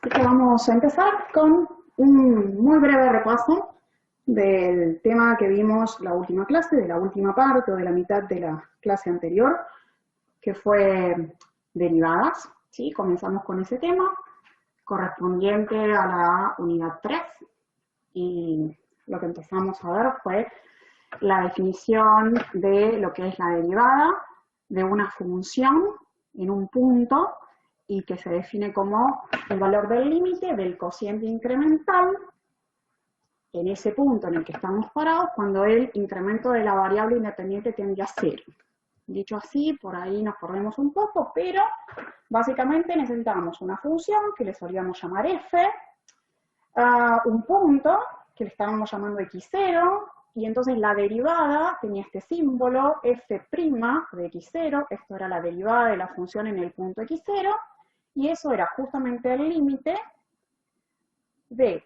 Así que vamos a empezar con un muy breve repaso del tema que vimos la última clase, de la última parte o de la mitad de la clase anterior, que fue derivadas. ¿Sí? Comenzamos con ese tema correspondiente a la unidad 3 y lo que empezamos a ver fue la definición de lo que es la derivada de una función en un punto y que se define como el valor del límite del cociente incremental en ese punto en el que estamos parados cuando el incremento de la variable independiente tiende a 0. Dicho así, por ahí nos perdemos un poco, pero básicamente necesitamos una función que le solíamos llamar f, un punto que le estábamos llamando x0, y entonces la derivada tenía este símbolo f' de x0, esto era la derivada de la función en el punto x0, y eso era justamente el límite de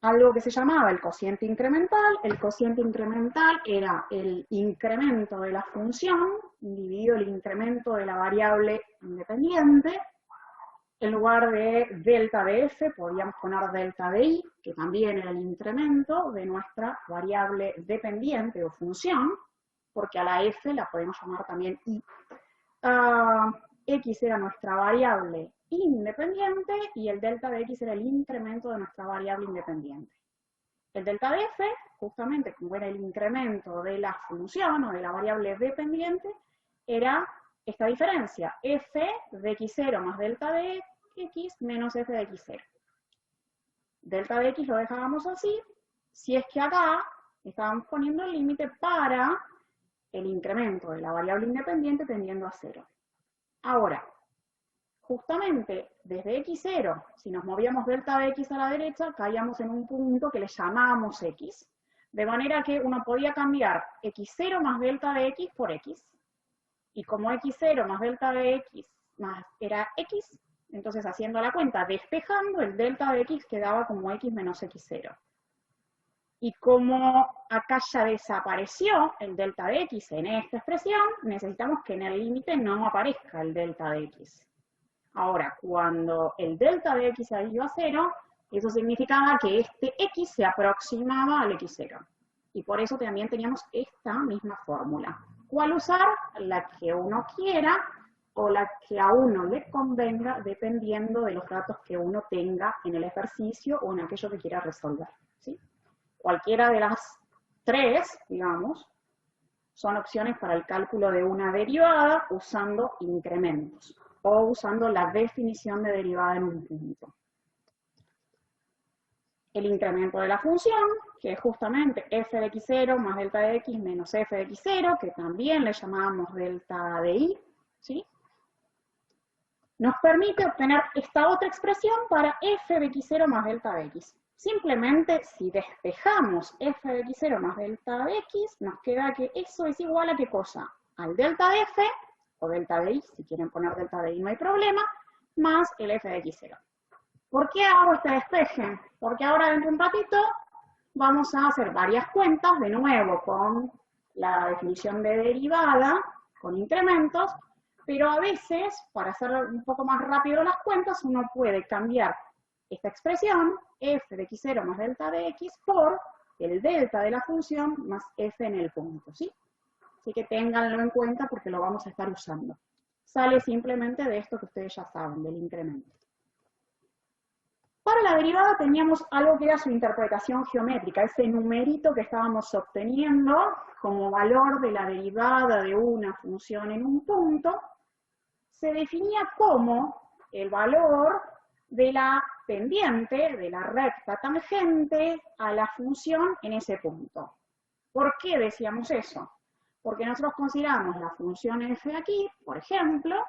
algo que se llamaba el cociente incremental. El cociente incremental era el incremento de la función dividido el incremento de la variable independiente. En lugar de delta de f, podíamos poner delta de i, que también era el incremento de nuestra variable dependiente o función, porque a la f la podemos llamar también i. X era nuestra variable independiente y el delta de x era el incremento de nuestra variable independiente. El delta de f, justamente como era el incremento de la función o de la variable dependiente, era esta diferencia, f de x0 más delta de x menos f de x0. Delta de x lo dejábamos así, si es que acá estábamos poniendo el límite para el incremento de la variable independiente tendiendo a 0. Ahora, justamente desde x0, si nos movíamos delta de x a la derecha, caíamos en un punto que le llamábamos x. De manera que uno podía cambiar x0 más delta de x por x. Y como x0 más delta de x más era x, entonces haciendo la cuenta, despejando, el delta de x quedaba como x menos x0. Y como acá ya desapareció el delta de x en esta expresión, necesitamos que en el límite no aparezca el delta de x. Ahora, cuando el delta de x ha ido a 0, eso significaba que este x se aproximaba al x0. Y por eso también teníamos esta misma fórmula. ¿Cuál usar? La que uno quiera o la que a uno le convenga, dependiendo de los datos que uno tenga en el ejercicio o en aquello que quiera resolver. ¿Sí? Cualquiera de las tres, digamos, son opciones para el cálculo de una derivada usando incrementos o usando la definición de derivada en un punto. El incremento de la función, que es justamente f de x0 más delta de x menos f de x0, que también le llamamos delta de i, ¿sí? Nos permite obtener esta otra expresión para f de x0 más delta de x. Simplemente, si despejamos f de x0 más delta de x, nos queda que eso es igual a ¿qué cosa? Al delta de f, o delta de i, si quieren poner delta de i no hay problema, más el f de x0. ¿Por qué hago este despeje? Porque ahora dentro de un ratito vamos a hacer varias cuentas, de nuevo con la definición de derivada, con incrementos, pero a veces, para hacer un poco más rápido las cuentas, uno puede cambiar esta expresión, f de x0 más delta de x, por el delta de la función más f en el punto, ¿sí? Así que ténganlo en cuenta porque lo vamos a estar usando. Sale simplemente de esto que ustedes ya saben, del incremento. Para la derivada teníamos algo que era su interpretación geométrica, ese numerito que estábamos obteniendo como valor de la derivada de una función en un punto, se definía como el valor de la pendiente, de la recta tangente a la función en ese punto. ¿Por qué decíamos eso? Porque nosotros consideramos la función f aquí, por ejemplo,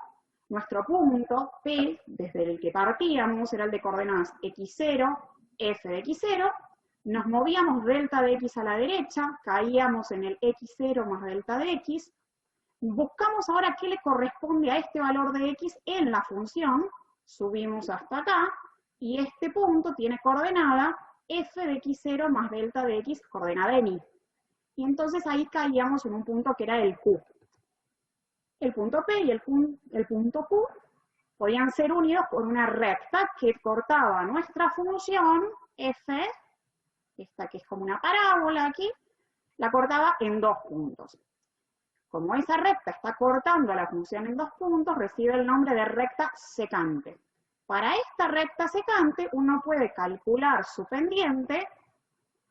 nuestro punto P, desde el que partíamos, era el de coordenadas x0, f de x0, nos movíamos delta de x a la derecha, caíamos en el x0 más delta de x, buscamos ahora qué le corresponde a este valor de x en la función, subimos hasta acá, y este punto tiene coordenada f de x0 más delta de x, coordenada en y. Y entonces ahí caíamos en un punto que era el Q. El punto P y el punto Q podían ser unidos por una recta que cortaba nuestra función f, esta que es como una parábola aquí, la cortaba en 2 puntos. Como esa recta está cortando la función en 2 puntos, recibe el nombre de recta secante. Para esta recta secante, uno puede calcular su pendiente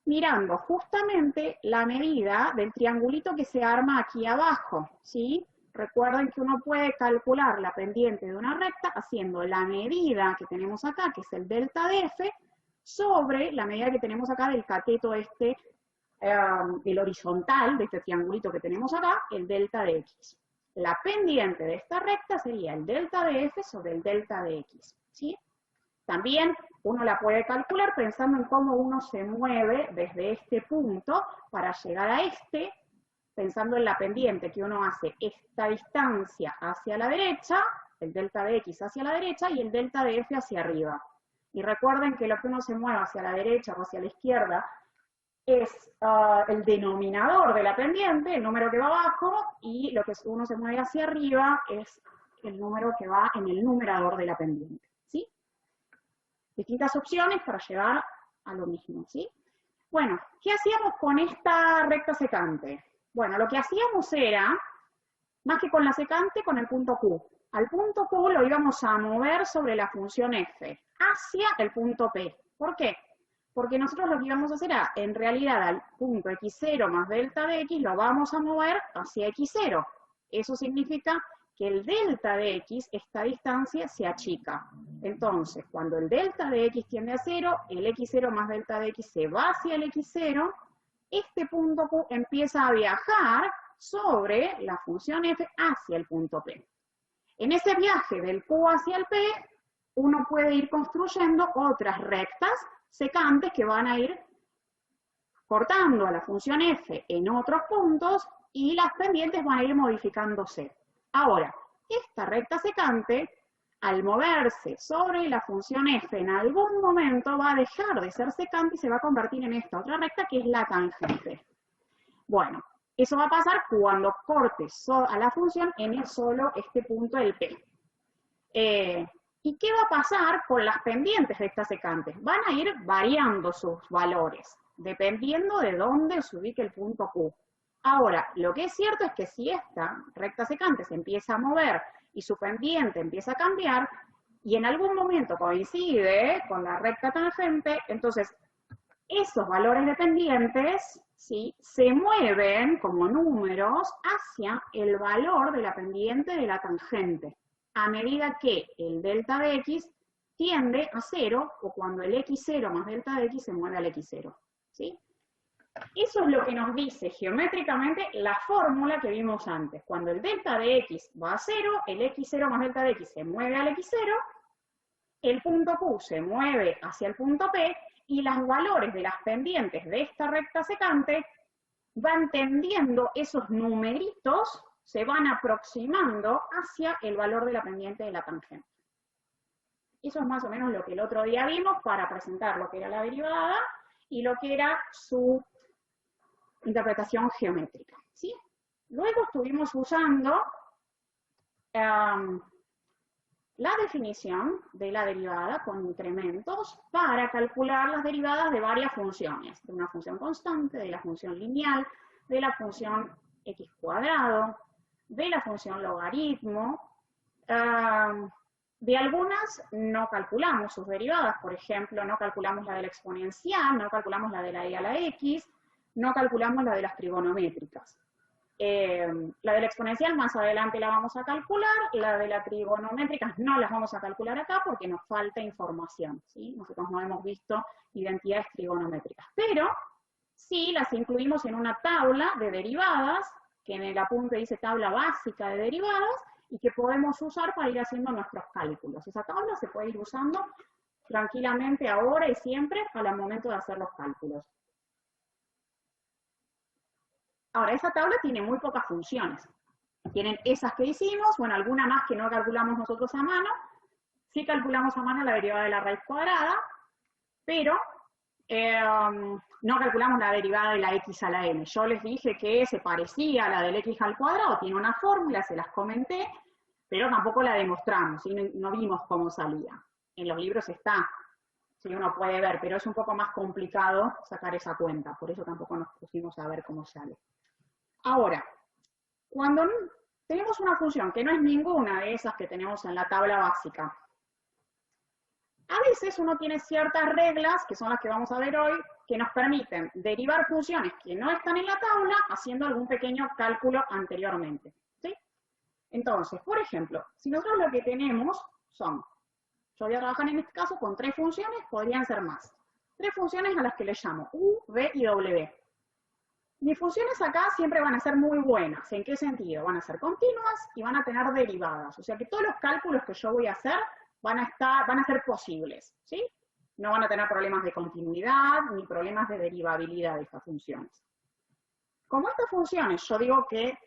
mirando justamente la medida del triangulito que se arma aquí abajo, ¿sí? Recuerden que uno puede calcular la pendiente de una recta haciendo la medida que tenemos acá, que es el delta de f, sobre la medida que tenemos acá del cateto este, el horizontal de este triangulito que tenemos acá, el delta de x. La pendiente de esta recta sería el delta de f sobre el delta de x, ¿sí? También uno la puede calcular pensando en cómo uno se mueve desde este punto para llegar a este, pensando en la pendiente que uno hace esta distancia hacia la derecha, el delta de x hacia la derecha y el delta de f hacia arriba. Y recuerden que lo que uno se mueve hacia la derecha o hacia la izquierda es el denominador de la pendiente, el número que va abajo, y lo que uno se mueve hacia arriba es el número que va en el numerador de la pendiente, ¿sí? Distintas opciones para llegar a lo mismo, ¿sí? Bueno, ¿qué hacíamos con esta recta secante? Bueno, lo que hacíamos era, más que con la secante, con el punto Q. Al punto Q lo íbamos a mover sobre la función f, hacia el punto P. ¿Por qué? Porque nosotros lo que íbamos a hacer era, en realidad, al punto x0 más delta de x, lo vamos a mover hacia x0. Eso significa que el delta de x, esta distancia, se achica. Entonces, cuando el delta de x tiende a 0, el x0 más delta de x se va hacia el x0, este punto Q empieza a viajar sobre la función f hacia el punto P. En ese viaje del Q hacia el P, uno puede ir construyendo otras rectas secantes que van a ir cortando a la función f en otros puntos y las pendientes van a ir modificándose. Ahora, esta recta secante, al moverse sobre la función f en algún momento va a dejar de ser secante y se va a convertir en esta otra recta que es la tangente. Bueno, eso va a pasar cuando corte a la función en solo este punto del P. ¿Y qué va a pasar con las pendientes de estas secantes? Van a ir variando sus valores, dependiendo de dónde se ubique el punto Q. Ahora, lo que es cierto es que si esta recta secante se empieza a mover y su pendiente empieza a cambiar, y en algún momento coincide con la recta tangente, entonces esos valores de pendientes, ¿sí?, se mueven como números hacia el valor de la pendiente de la tangente, a medida que el delta de x tiende a 0, o cuando el x0 más delta de x se mueve al x0, ¿sí? Eso es lo que nos dice geométricamente la fórmula que vimos antes. Cuando el delta de x va a 0, el x0 más delta de x se mueve al x0, el punto Q se mueve hacia el punto P, y los valores de las pendientes de esta recta secante van tendiendo, esos numeritos se van aproximando hacia el valor de la pendiente de la tangente. Eso es más o menos lo que el otro día vimos para presentar lo que era la derivada y lo que era su interpretación geométrica, ¿sí? Luego estuvimos usando la definición de la derivada con incrementos para calcular las derivadas de varias funciones, de una función constante, de la función lineal, de la función x cuadrado, de la función logaritmo. De algunas no calculamos sus derivadas, por ejemplo, no calculamos la de la exponencial, no calculamos la de la y a la x, no calculamos la de las trigonométricas. La de la exponencial más adelante la vamos a calcular, la de la trigonométrica no las vamos a calcular acá porque nos falta información, ¿sí? Nosotros no hemos visto identidades trigonométricas, pero sí las incluimos en una tabla de derivadas, que en el apunte dice tabla básica de derivadas, y que podemos usar para ir haciendo nuestros cálculos. Esa tabla se puede ir usando tranquilamente ahora y siempre al momento de hacer los cálculos. Ahora, esa tabla tiene muy pocas funciones. Tienen esas que hicimos, bueno, alguna más que no calculamos nosotros a mano. Sí calculamos a mano la derivada de la raíz cuadrada, pero no calculamos la derivada de la x a la n. Yo les dije que se parecía a la del x al cuadrado, tiene una fórmula, se las comenté. pero tampoco la demostramos, ¿sí? No vimos cómo salía. En los libros está, sí, uno puede ver, pero es un poco más complicado sacar esa cuenta, por eso tampoco nos pusimos a ver cómo sale. Ahora, cuando tenemos una función que no es ninguna de esas que tenemos en la tabla básica, a veces uno tiene ciertas reglas, que son las que vamos a ver hoy, que nos permiten derivar funciones que no están en la tabla haciendo algún pequeño cálculo anteriormente, ¿sí? Entonces, por ejemplo, si nosotros lo que tenemos son, yo voy a trabajar en este caso con 3 funciones, podrían ser más. 3 funciones a las que le llamo U, V y W. Mis funciones acá siempre van a ser muy buenas. ¿En qué sentido? Van a ser continuas y van a tener derivadas. O sea que todos los cálculos que yo voy a hacer van a ser posibles, ¿sí? No van a tener problemas de continuidad ni problemas de derivabilidad de estas funciones. Como estas funciones yo digo que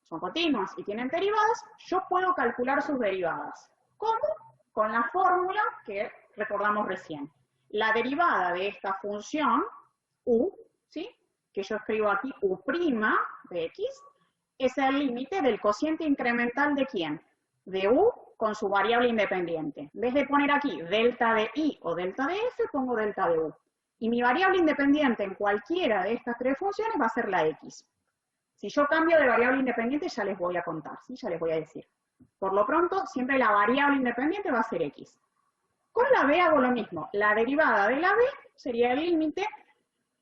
son continuas y tienen derivadas, yo puedo calcular sus derivadas. ¿Cómo? Con la fórmula que recordamos recién. La derivada de esta función, u, ¿sí?, que yo escribo aquí, u' de x, es el límite del cociente incremental de ¿quién? De u con su variable independiente. En vez de poner aquí delta de i o delta de f, pongo delta de u. Y mi variable independiente en cualquiera de estas 3 funciones va a ser la x. Si yo cambio de variable independiente, ya les voy a contar, ¿sí? Ya les voy a decir. Por lo pronto, siempre la variable independiente va a ser x. Con la b hago lo mismo. La derivada de la b sería el límite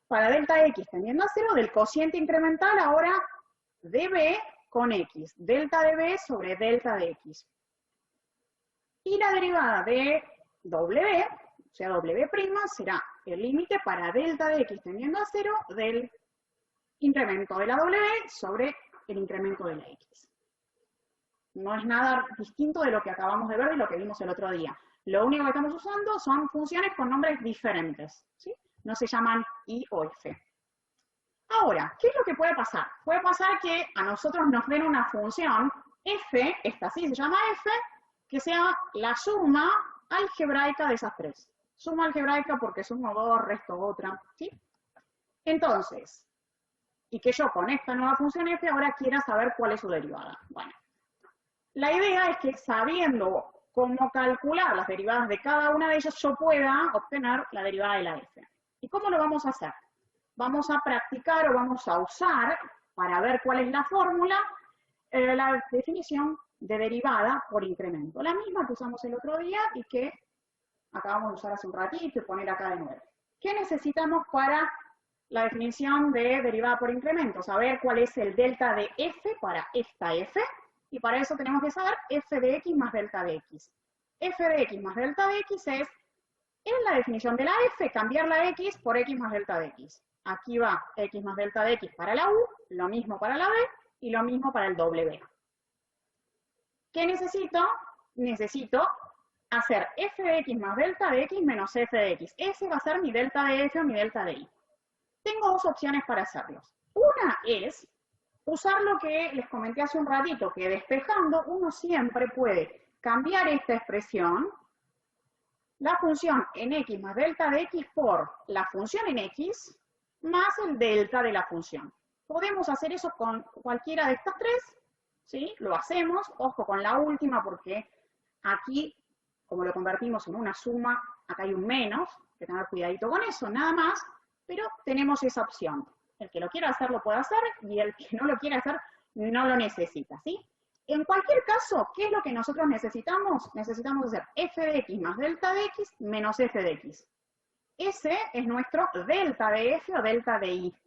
para delta x tendiendo a 0 del cociente incremental ahora de b con x. Delta de b sobre delta de x. Y la derivada de w, o sea, w', será el límite para delta de x tendiendo a 0 del incremento de la w sobre el incremento de la x. No es nada distinto de lo que acabamos de ver y lo que vimos el otro día. Lo único que estamos usando son funciones con nombres diferentes, ¿sí? No se llaman i o f. Ahora, ¿qué es lo que puede pasar? Puede pasar que a nosotros nos den una función f, esta sí se llama f, que sea la suma algebraica de esas 3. Suma algebraica porque sumo 2, resto otra, ¿sí? Entonces, y que yo con esta nueva función f ahora quiera saber cuál es su derivada. Bueno, la idea es que sabiendo cómo calcular las derivadas de cada una de ellas, yo pueda obtener la derivada de la f. ¿Y cómo lo vamos a hacer? Vamos a practicar o vamos a usar, para ver cuál es la fórmula, la definición de derivada por incremento. La misma que usamos el otro día y que acabamos de usar hace un ratito y poner acá de nuevo. ¿Qué necesitamos para la definición de derivada por incremento? Saber cuál es el delta de f para esta f, y para eso tenemos que saber f de x más delta de x. F de x más delta de x es, en la definición de la f, cambiar la x por x más delta de x. Aquí va x más delta de x para la u, lo mismo para la b, y lo mismo para el w. ¿Qué necesito? Necesito hacer f de x más delta de x menos f de x. Ese va a ser mi delta de f o mi delta de y. Tengo 2 opciones para hacerlos. Una es usar lo que les comenté hace un ratito, que despejando uno siempre puede cambiar esta expresión, la función en x más delta de x por la función en x más el delta de la función. Podemos hacer eso con cualquiera de estas 3, ¿sí? Lo hacemos, ojo con la última porque aquí, como lo convertimos en una suma, acá hay un menos, hay que tener cuidadito con eso, nada más, pero tenemos esa opción. El que lo quiera hacer lo puede hacer y el que no lo quiera hacer no lo necesita, ¿sí? En cualquier caso, ¿qué es lo que nosotros necesitamos? Necesitamos hacer f de x más delta de x menos f de x. Ese es nuestro delta de f o delta de y.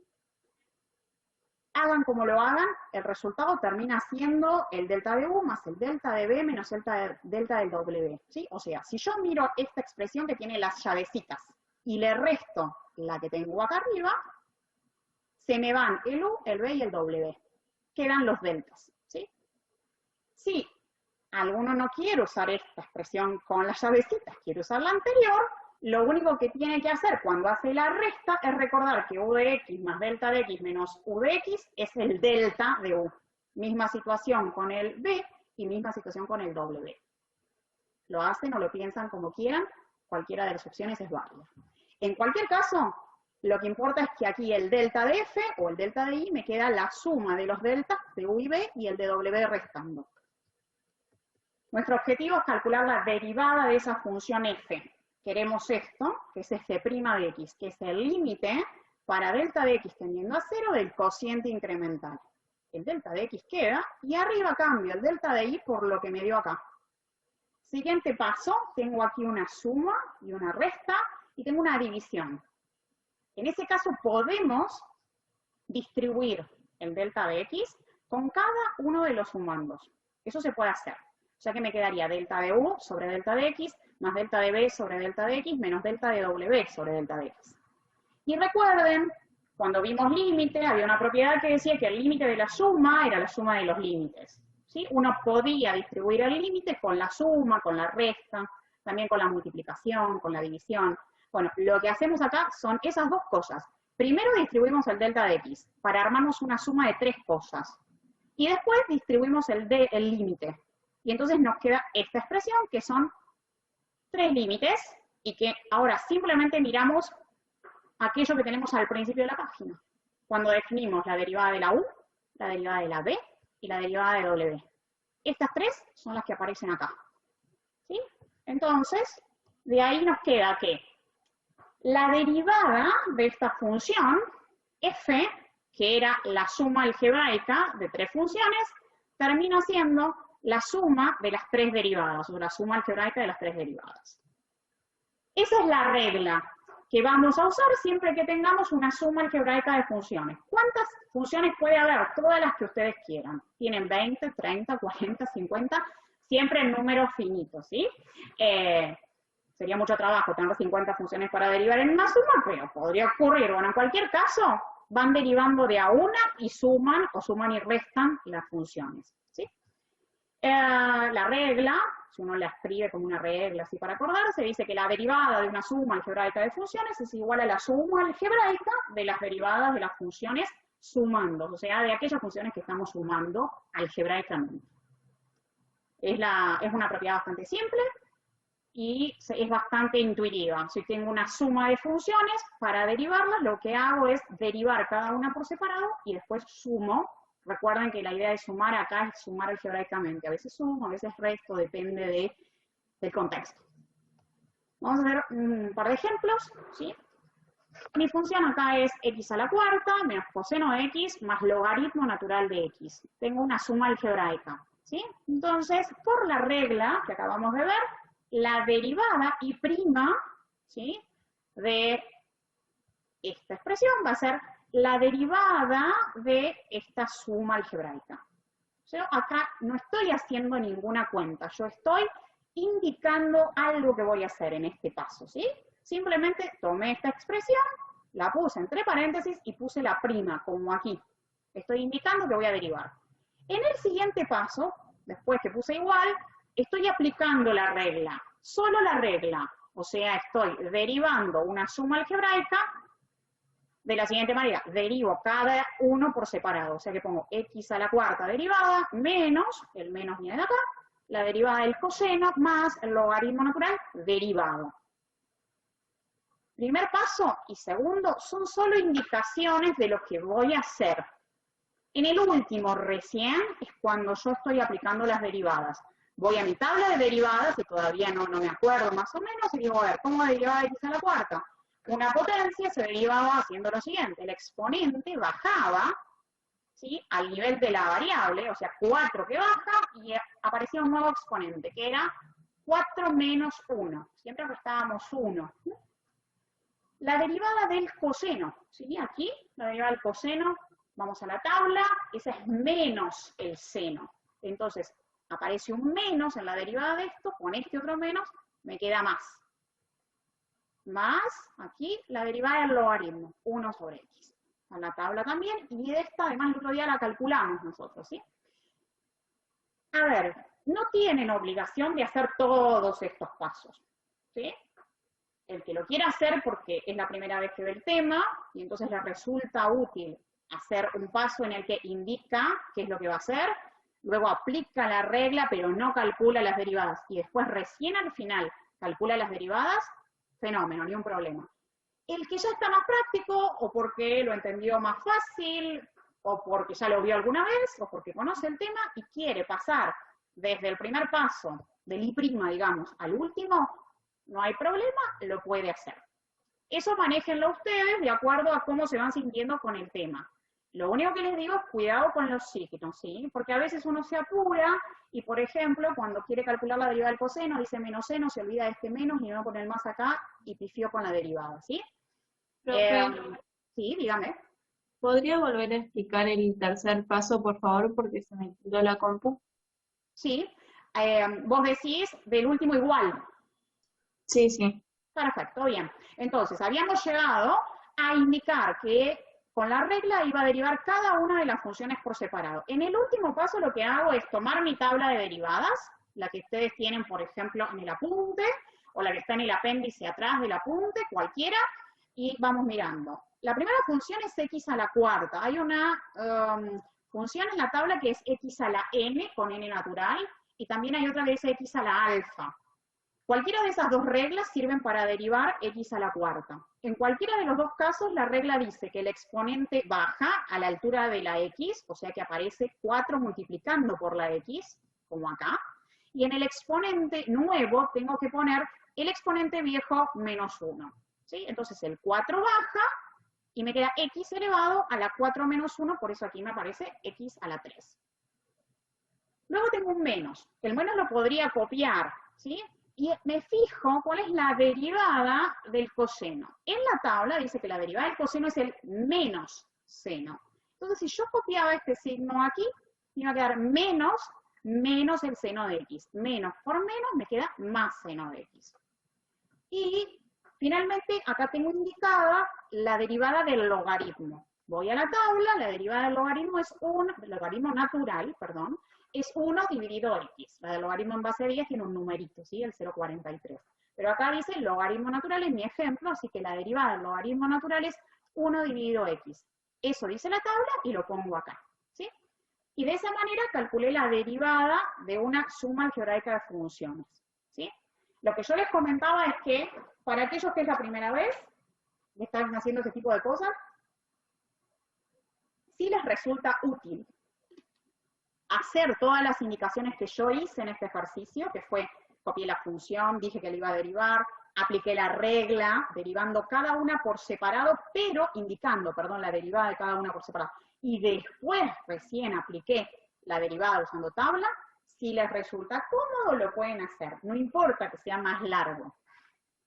Hagan como lo hagan, el resultado termina siendo el delta de u más el delta de b menos el delta del w, ¿sí? O sea, si yo miro esta expresión que tiene las llavecitas y le resto la que tengo acá arriba, se me van el u, el b y el w. Quedan los deltas, ¿sí? Si alguno no quiere usar esta expresión con las llavecitas, quiere usar la anterior, lo único que tiene que hacer cuando hace la resta es recordar que u de x más delta de x menos u de x es el delta de u. Misma situación con el b y misma situación con el w. Lo hacen o lo piensan como quieran, cualquiera de las opciones es válida. En cualquier caso, lo que importa es que aquí el delta de f o el delta de y me queda la suma de los deltas de u y b y el de w restando. Nuestro objetivo es calcular la derivada de esa función f. Queremos esto, que es f' de x, que es el límite para delta de x tendiendo a 0 del cociente incremental. El delta de x queda, y arriba cambio el delta de y por lo que me dio acá. Siguiente paso, tengo aquí una suma y una resta, y tengo una división. En ese caso podemos distribuir el delta de x con cada uno de los sumandos. Eso se puede hacer. O sea que me quedaría delta de u sobre delta de x, más delta de b sobre delta de x, menos delta de w sobre delta de x. Y recuerden, cuando vimos límite, había una propiedad que decía que el límite de la suma era la suma de los límites. ¿Sí? Uno podía distribuir el límite con la suma, con la resta, también con la multiplicación, con la división. Bueno, lo que hacemos acá son esas dos cosas. Primero distribuimos el delta de x para armarnos una suma de 3 cosas. Y después distribuimos el límite. Y entonces nos queda esta expresión, que son 3 límites, y que ahora simplemente miramos aquello que tenemos al principio de la página. Cuando definimos la derivada de la u, la derivada de la b y la derivada de w. Estas 3 son las que aparecen acá. ¿Sí? Entonces, de ahí nos queda que la derivada de esta función, f, que era la suma algebraica de 3 funciones, termina siendo la suma de las 3 derivadas, o la suma algebraica de las 3 derivadas. Esa es la regla que vamos a usar siempre que tengamos una suma algebraica de funciones. ¿Cuántas funciones puede haber? Todas las que ustedes quieran. Tienen 20, 30, 40, 50, siempre en números finitos, ¿sí? Sería mucho trabajo tener 50 funciones para derivar en una suma, pero podría ocurrir. Bueno, en cualquier caso, van derivando de a una y suman, o suman y restan las funciones, ¿sí? La regla, si uno la escribe como una regla así para acordarse, dice que la derivada de una suma algebraica de funciones es igual a la suma algebraica de las derivadas de las funciones sumando, o sea, de aquellas funciones que estamos sumando algebraicamente. Es una propiedad bastante simple y es bastante intuitiva. Si tengo una suma de funciones, para derivarlas lo que hago es derivar cada una por separado y después sumo. Recuerden que la idea de sumar acá es sumar algebraicamente. A veces sumo, a veces resto, depende del contexto. Vamos a ver un par de ejemplos, ¿sí? Mi función acá es x a la cuarta menos coseno de x más logaritmo natural de x. Tengo una suma algebraica, ¿sí? Entonces, por la regla que acabamos de ver, la derivada y prima, ¿sí?, de esta expresión va a ser la derivada de esta suma algebraica. Yo acá no estoy haciendo ninguna cuenta, yo estoy indicando algo que voy a hacer en este paso, ¿sí? Simplemente tomé esta expresión, la puse entre paréntesis y puse la prima, como aquí. Estoy indicando que voy a derivar. En el siguiente paso, después que puse igual, estoy aplicando la regla, solo la regla. O sea, estoy derivando una suma algebraica de la siguiente manera. Derivo cada uno por separado. O sea que pongo x a la cuarta derivada menos, el menos viene de acá, la derivada del coseno más el logaritmo natural derivado. Primer paso y segundo son solo indicaciones de lo que voy a hacer. En el último recién es cuando yo estoy aplicando las derivadas. Voy a mi tabla de derivadas, que todavía no me acuerdo más o menos, y digo, a ver, ¿cómo derivaba x a la cuarta? Una potencia se derivaba haciendo lo siguiente, el exponente bajaba, ¿sí?, al nivel de la variable, o sea, 4 que baja, y aparecía un nuevo exponente, que era 4 menos 1. Siempre restábamos 1. La derivada del coseno, ¿sí? Aquí, la derivada del coseno, vamos a la tabla, esa es menos el seno. Entonces, aparece un menos en la derivada de esto, con este otro menos, me queda más. Más, aquí, la derivada del logaritmo, 1 sobre x. En la tabla también, y esta, además, el otro día la calculamos nosotros, ¿sí? A ver, no tienen obligación de hacer todos estos pasos, ¿sí? El que lo quiera hacer porque es la primera vez que ve el tema, y entonces le resulta útil hacer un paso en el que indica qué es lo que va a hacer, luego aplica la regla, pero no calcula las derivadas, y después recién al final calcula las derivadas, fenómeno, ni un problema. El que ya está más práctico, o porque lo entendió más fácil, o porque ya lo vio alguna vez, o porque conoce el tema y quiere pasar desde el primer paso del I', digamos, al último, no hay problema, lo puede hacer. Eso manéjenlo ustedes de acuerdo a cómo se van sintiendo con el tema. Lo único que les digo es cuidado con los signos, ¿sí? Porque a veces uno se apura y, por ejemplo, cuando quiere calcular la derivada del coseno, dice menos seno, se olvida de este menos y me va a poner el más acá y pifió con la derivada, ¿sí? Profe, Sí, dígame. ¿podría volver a explicar el tercer paso, por favor? Porque se me quedó la compu. Sí. Vos decís del último igual. Sí, sí. Perfecto, bien. Entonces, habíamos llegado a indicar que con la regla iba a derivar cada una de las funciones por separado. En el último paso lo que hago es tomar mi tabla de derivadas, la que ustedes tienen, por ejemplo, en el apunte, o la que está en el apéndice atrás del apunte, cualquiera, y vamos mirando. La primera función es x a la cuarta. Hay una función en la tabla que es x a la n, con n natural, y también hay otra que es x a la alfa. Cualquiera de esas dos reglas sirven para derivar x a la cuarta. En cualquiera de los dos casos, la regla dice que el exponente baja a la altura de la x, o sea que aparece 4 multiplicando por la x, como acá, y en el exponente nuevo tengo que poner el exponente viejo menos 1. ¿Sí? Entonces el 4 baja y me queda x elevado a la 4 menos 1, por eso aquí me aparece x a la 3. Luego tengo un menos. El menos lo podría copiar, ¿sí? Y me fijo cuál es la derivada del coseno. En la tabla dice que la derivada del coseno es el menos seno. Entonces, si yo copiaba este signo aquí, me iba a quedar menos el seno de x. Menos por menos me queda más seno de x. Y finalmente, acá tengo indicada la derivada del logaritmo. Voy a la tabla, la derivada del logaritmo es el logaritmo natural, perdón, es 1 dividido x. La del logaritmo en base 10 tiene un numerito, ¿sí? El 0,43. Pero acá dice el logaritmo natural es mi ejemplo, así que la derivada del logaritmo natural es 1 dividido x. Eso dice la tabla y lo pongo acá, ¿sí? Y de esa manera calculé la derivada de una suma algebraica de funciones, ¿sí? Lo que yo les comentaba es que para aquellos que es la primera vez que están haciendo este tipo de cosas, sí les resulta útil hacer todas las indicaciones que yo hice en este ejercicio, que fue, copié la función, dije que le iba a derivar, apliqué la regla, derivando cada una por separado, pero indicando, perdón, la derivada de cada una por separado. Y después recién apliqué la derivada usando tabla. Si les resulta cómodo, lo pueden hacer. No importa que sea más largo.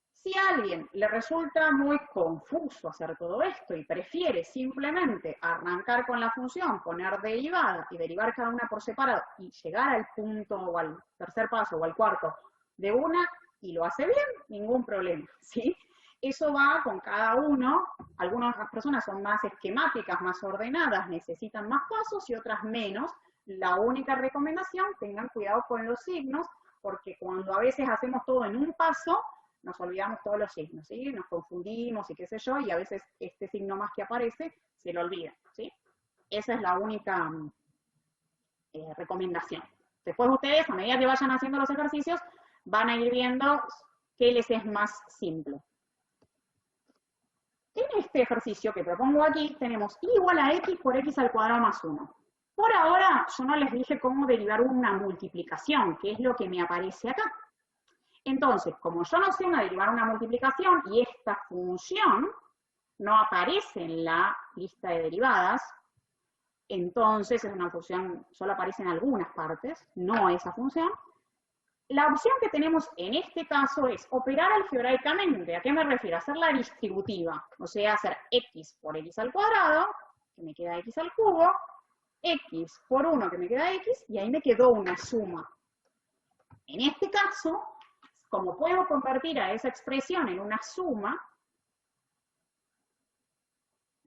Si a alguien le resulta muy confuso hacer todo esto y prefiere simplemente arrancar con la función, poner derivada y derivar cada una por separado y llegar al punto o al tercer paso o al cuarto de una y lo hace bien, ningún problema, ¿sí? Eso va con cada uno. Algunas personas son más esquemáticas, más ordenadas, necesitan más pasos y otras menos. La única recomendación, tengan cuidado con los signos, porque cuando a veces hacemos todo en un paso, nos olvidamos todos los signos, ¿sí? Nos confundimos y qué sé yo, y a veces este signo más que aparece se lo olvida, ¿sí? Esa es la única recomendación. Después ustedes, a medida que vayan haciendo los ejercicios, van a ir viendo qué les es más simple. En este ejercicio que propongo aquí, tenemos y igual a x por x al cuadrado más 1. Por ahora, yo no les dije cómo derivar una multiplicación, que es lo que me aparece acá. Entonces, como yo no sé derivar una multiplicación y esta función no aparece en la lista de derivadas, entonces es una función, solo aparece en algunas partes, no esa función. La opción que tenemos en este caso es operar algebraicamente. ¿A qué me refiero? Hacerla distributiva, o sea, hacer x por x al cuadrado, que me queda x al cubo, x por 1, que me queda x, y ahí me quedó una suma. En este caso, como puedo convertir a esa expresión en una suma,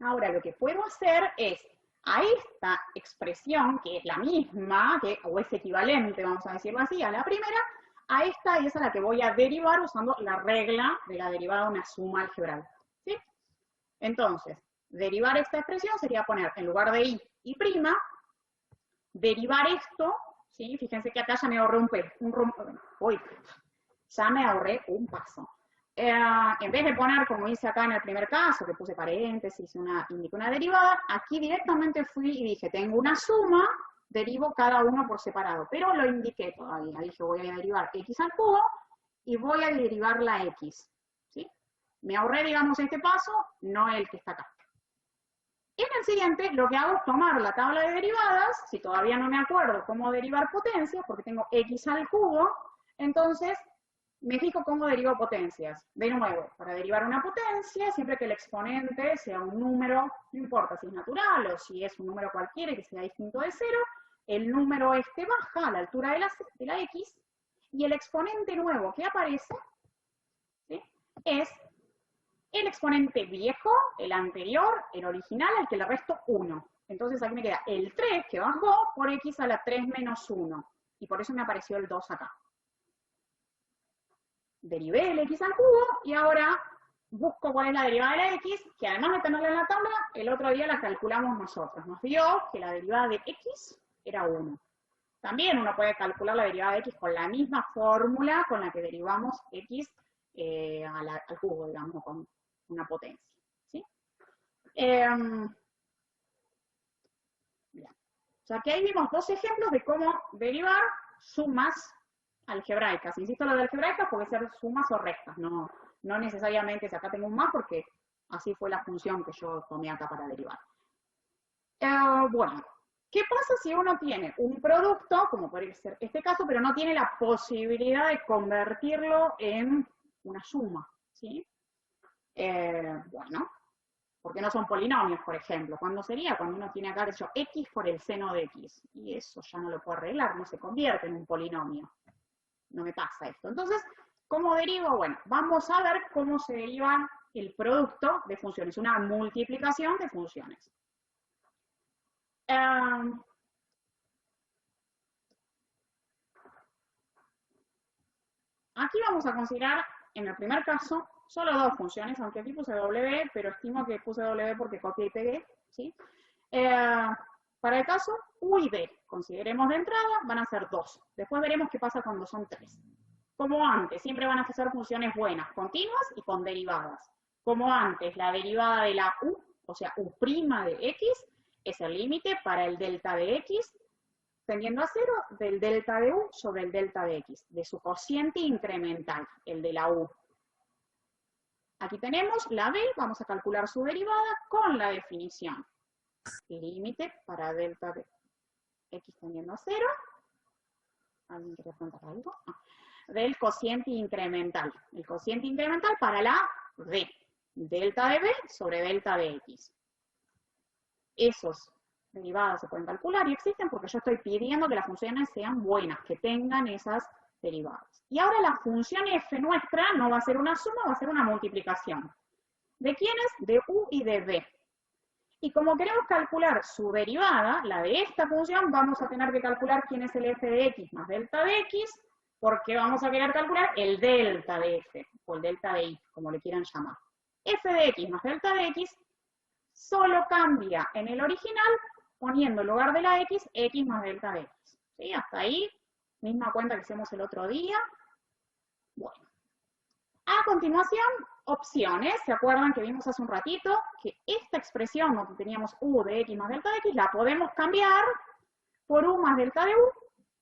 ahora lo que puedo hacer es a esta expresión, que es la misma, o es equivalente, vamos a decirlo así, a la primera, a esta es a la que voy a derivar usando la regla de la derivada de una suma algebraica, ¿sí? Entonces, derivar esta expresión sería poner en lugar de y prima, derivar esto, ¿sí? Fíjense que acá ya me ahorré ya me ahorré un paso. En vez de poner, como hice acá en el primer caso, que puse paréntesis, indiqué una derivada, aquí directamente fui y dije, tengo una suma, derivo cada uno por separado, pero lo indiqué todavía. Dije, voy a derivar x al cubo y voy a derivar la x. ¿Sí? Me ahorré, digamos, este paso, no el que está acá. En el siguiente, lo que hago es tomar la tabla de derivadas, si todavía no me acuerdo cómo derivar potencias, porque tengo x al cubo, entonces me fijo cómo derivo potencias. De nuevo, para derivar una potencia, siempre que el exponente sea un número, no importa si es natural o si es un número cualquiera que sea distinto de 0, el número este baja a la altura de la x, y el exponente nuevo que aparece, ¿sí?, es el exponente viejo, el anterior, el original, al que le resto 1. Entonces aquí me queda el 3 que bajó por x a la 3 menos 1. Y por eso me apareció el 2 acá. Derivé el x al cubo y ahora busco cuál es la derivada de la x, que además de tenerla en la tabla, el otro día la calculamos nosotros. Nos dio que la derivada de x era 1. También uno puede calcular la derivada de x con la misma fórmula con la que derivamos x al cubo, digamos, con una potencia. ¿Sí? Bien. O sea, que ahí vimos dos ejemplos de cómo derivar sumas algebraicas. Insisto, lo de algebraicas puede ser sumas o restas, no necesariamente, si acá tengo un más, porque así fue la función que yo tomé acá para derivar. Bueno, ¿qué pasa si uno tiene un producto, como podría ser este caso, pero no tiene la posibilidad de convertirlo en una suma? ¿Sí? Bueno, porque no son polinomios, por ejemplo. ¿Cuándo sería? Cuando uno tiene acá, x por el seno de x. Y eso ya no lo puedo arreglar, no se convierte en un polinomio. No me pasa esto. Entonces, ¿cómo derivo? Bueno, vamos a ver cómo se deriva el producto de funciones, una multiplicación de funciones. Aquí vamos a considerar, en el primer caso, solo dos funciones, aunque aquí puse W, pero estimo que puse W porque copié y pegué, ¿sí? Para el caso U y B, consideremos de entrada, van a ser 2. Después veremos qué pasa cuando son 3. Como antes, siempre van a ser funciones buenas, continuas y con derivadas. Como antes, la derivada de la U, o sea, U' de X, es el límite para el delta de X, tendiendo a 0, del delta de U sobre el delta de X, de su cociente incremental, el de la U. Aquí tenemos la B, vamos a calcular su derivada con la definición. Límite para delta de X tendiendo a 0. ¿Alguien quiere preguntar algo? Del cociente incremental. El cociente incremental para la D. Delta de B sobre delta de X. Esos derivadas se pueden calcular y existen porque yo estoy pidiendo que las funciones sean buenas, que tengan esas derivadas. Y ahora la función f nuestra no va a ser una suma, va a ser una multiplicación. ¿De quiénes? De u y de b. Y como queremos calcular su derivada, la de esta función, vamos a tener que calcular quién es el f de x más delta de x, porque vamos a querer calcular el delta de f, o el delta de y, como le quieran llamar. F de x más delta de x solo cambia en el original poniendo en lugar de la x más delta de x. ¿Sí? Hasta ahí, misma cuenta que hicimos el otro día. Bueno. A continuación, opciones. ¿Se acuerdan que vimos hace un ratito que esta expresión donde teníamos u de x más delta de x la podemos cambiar por u más delta de u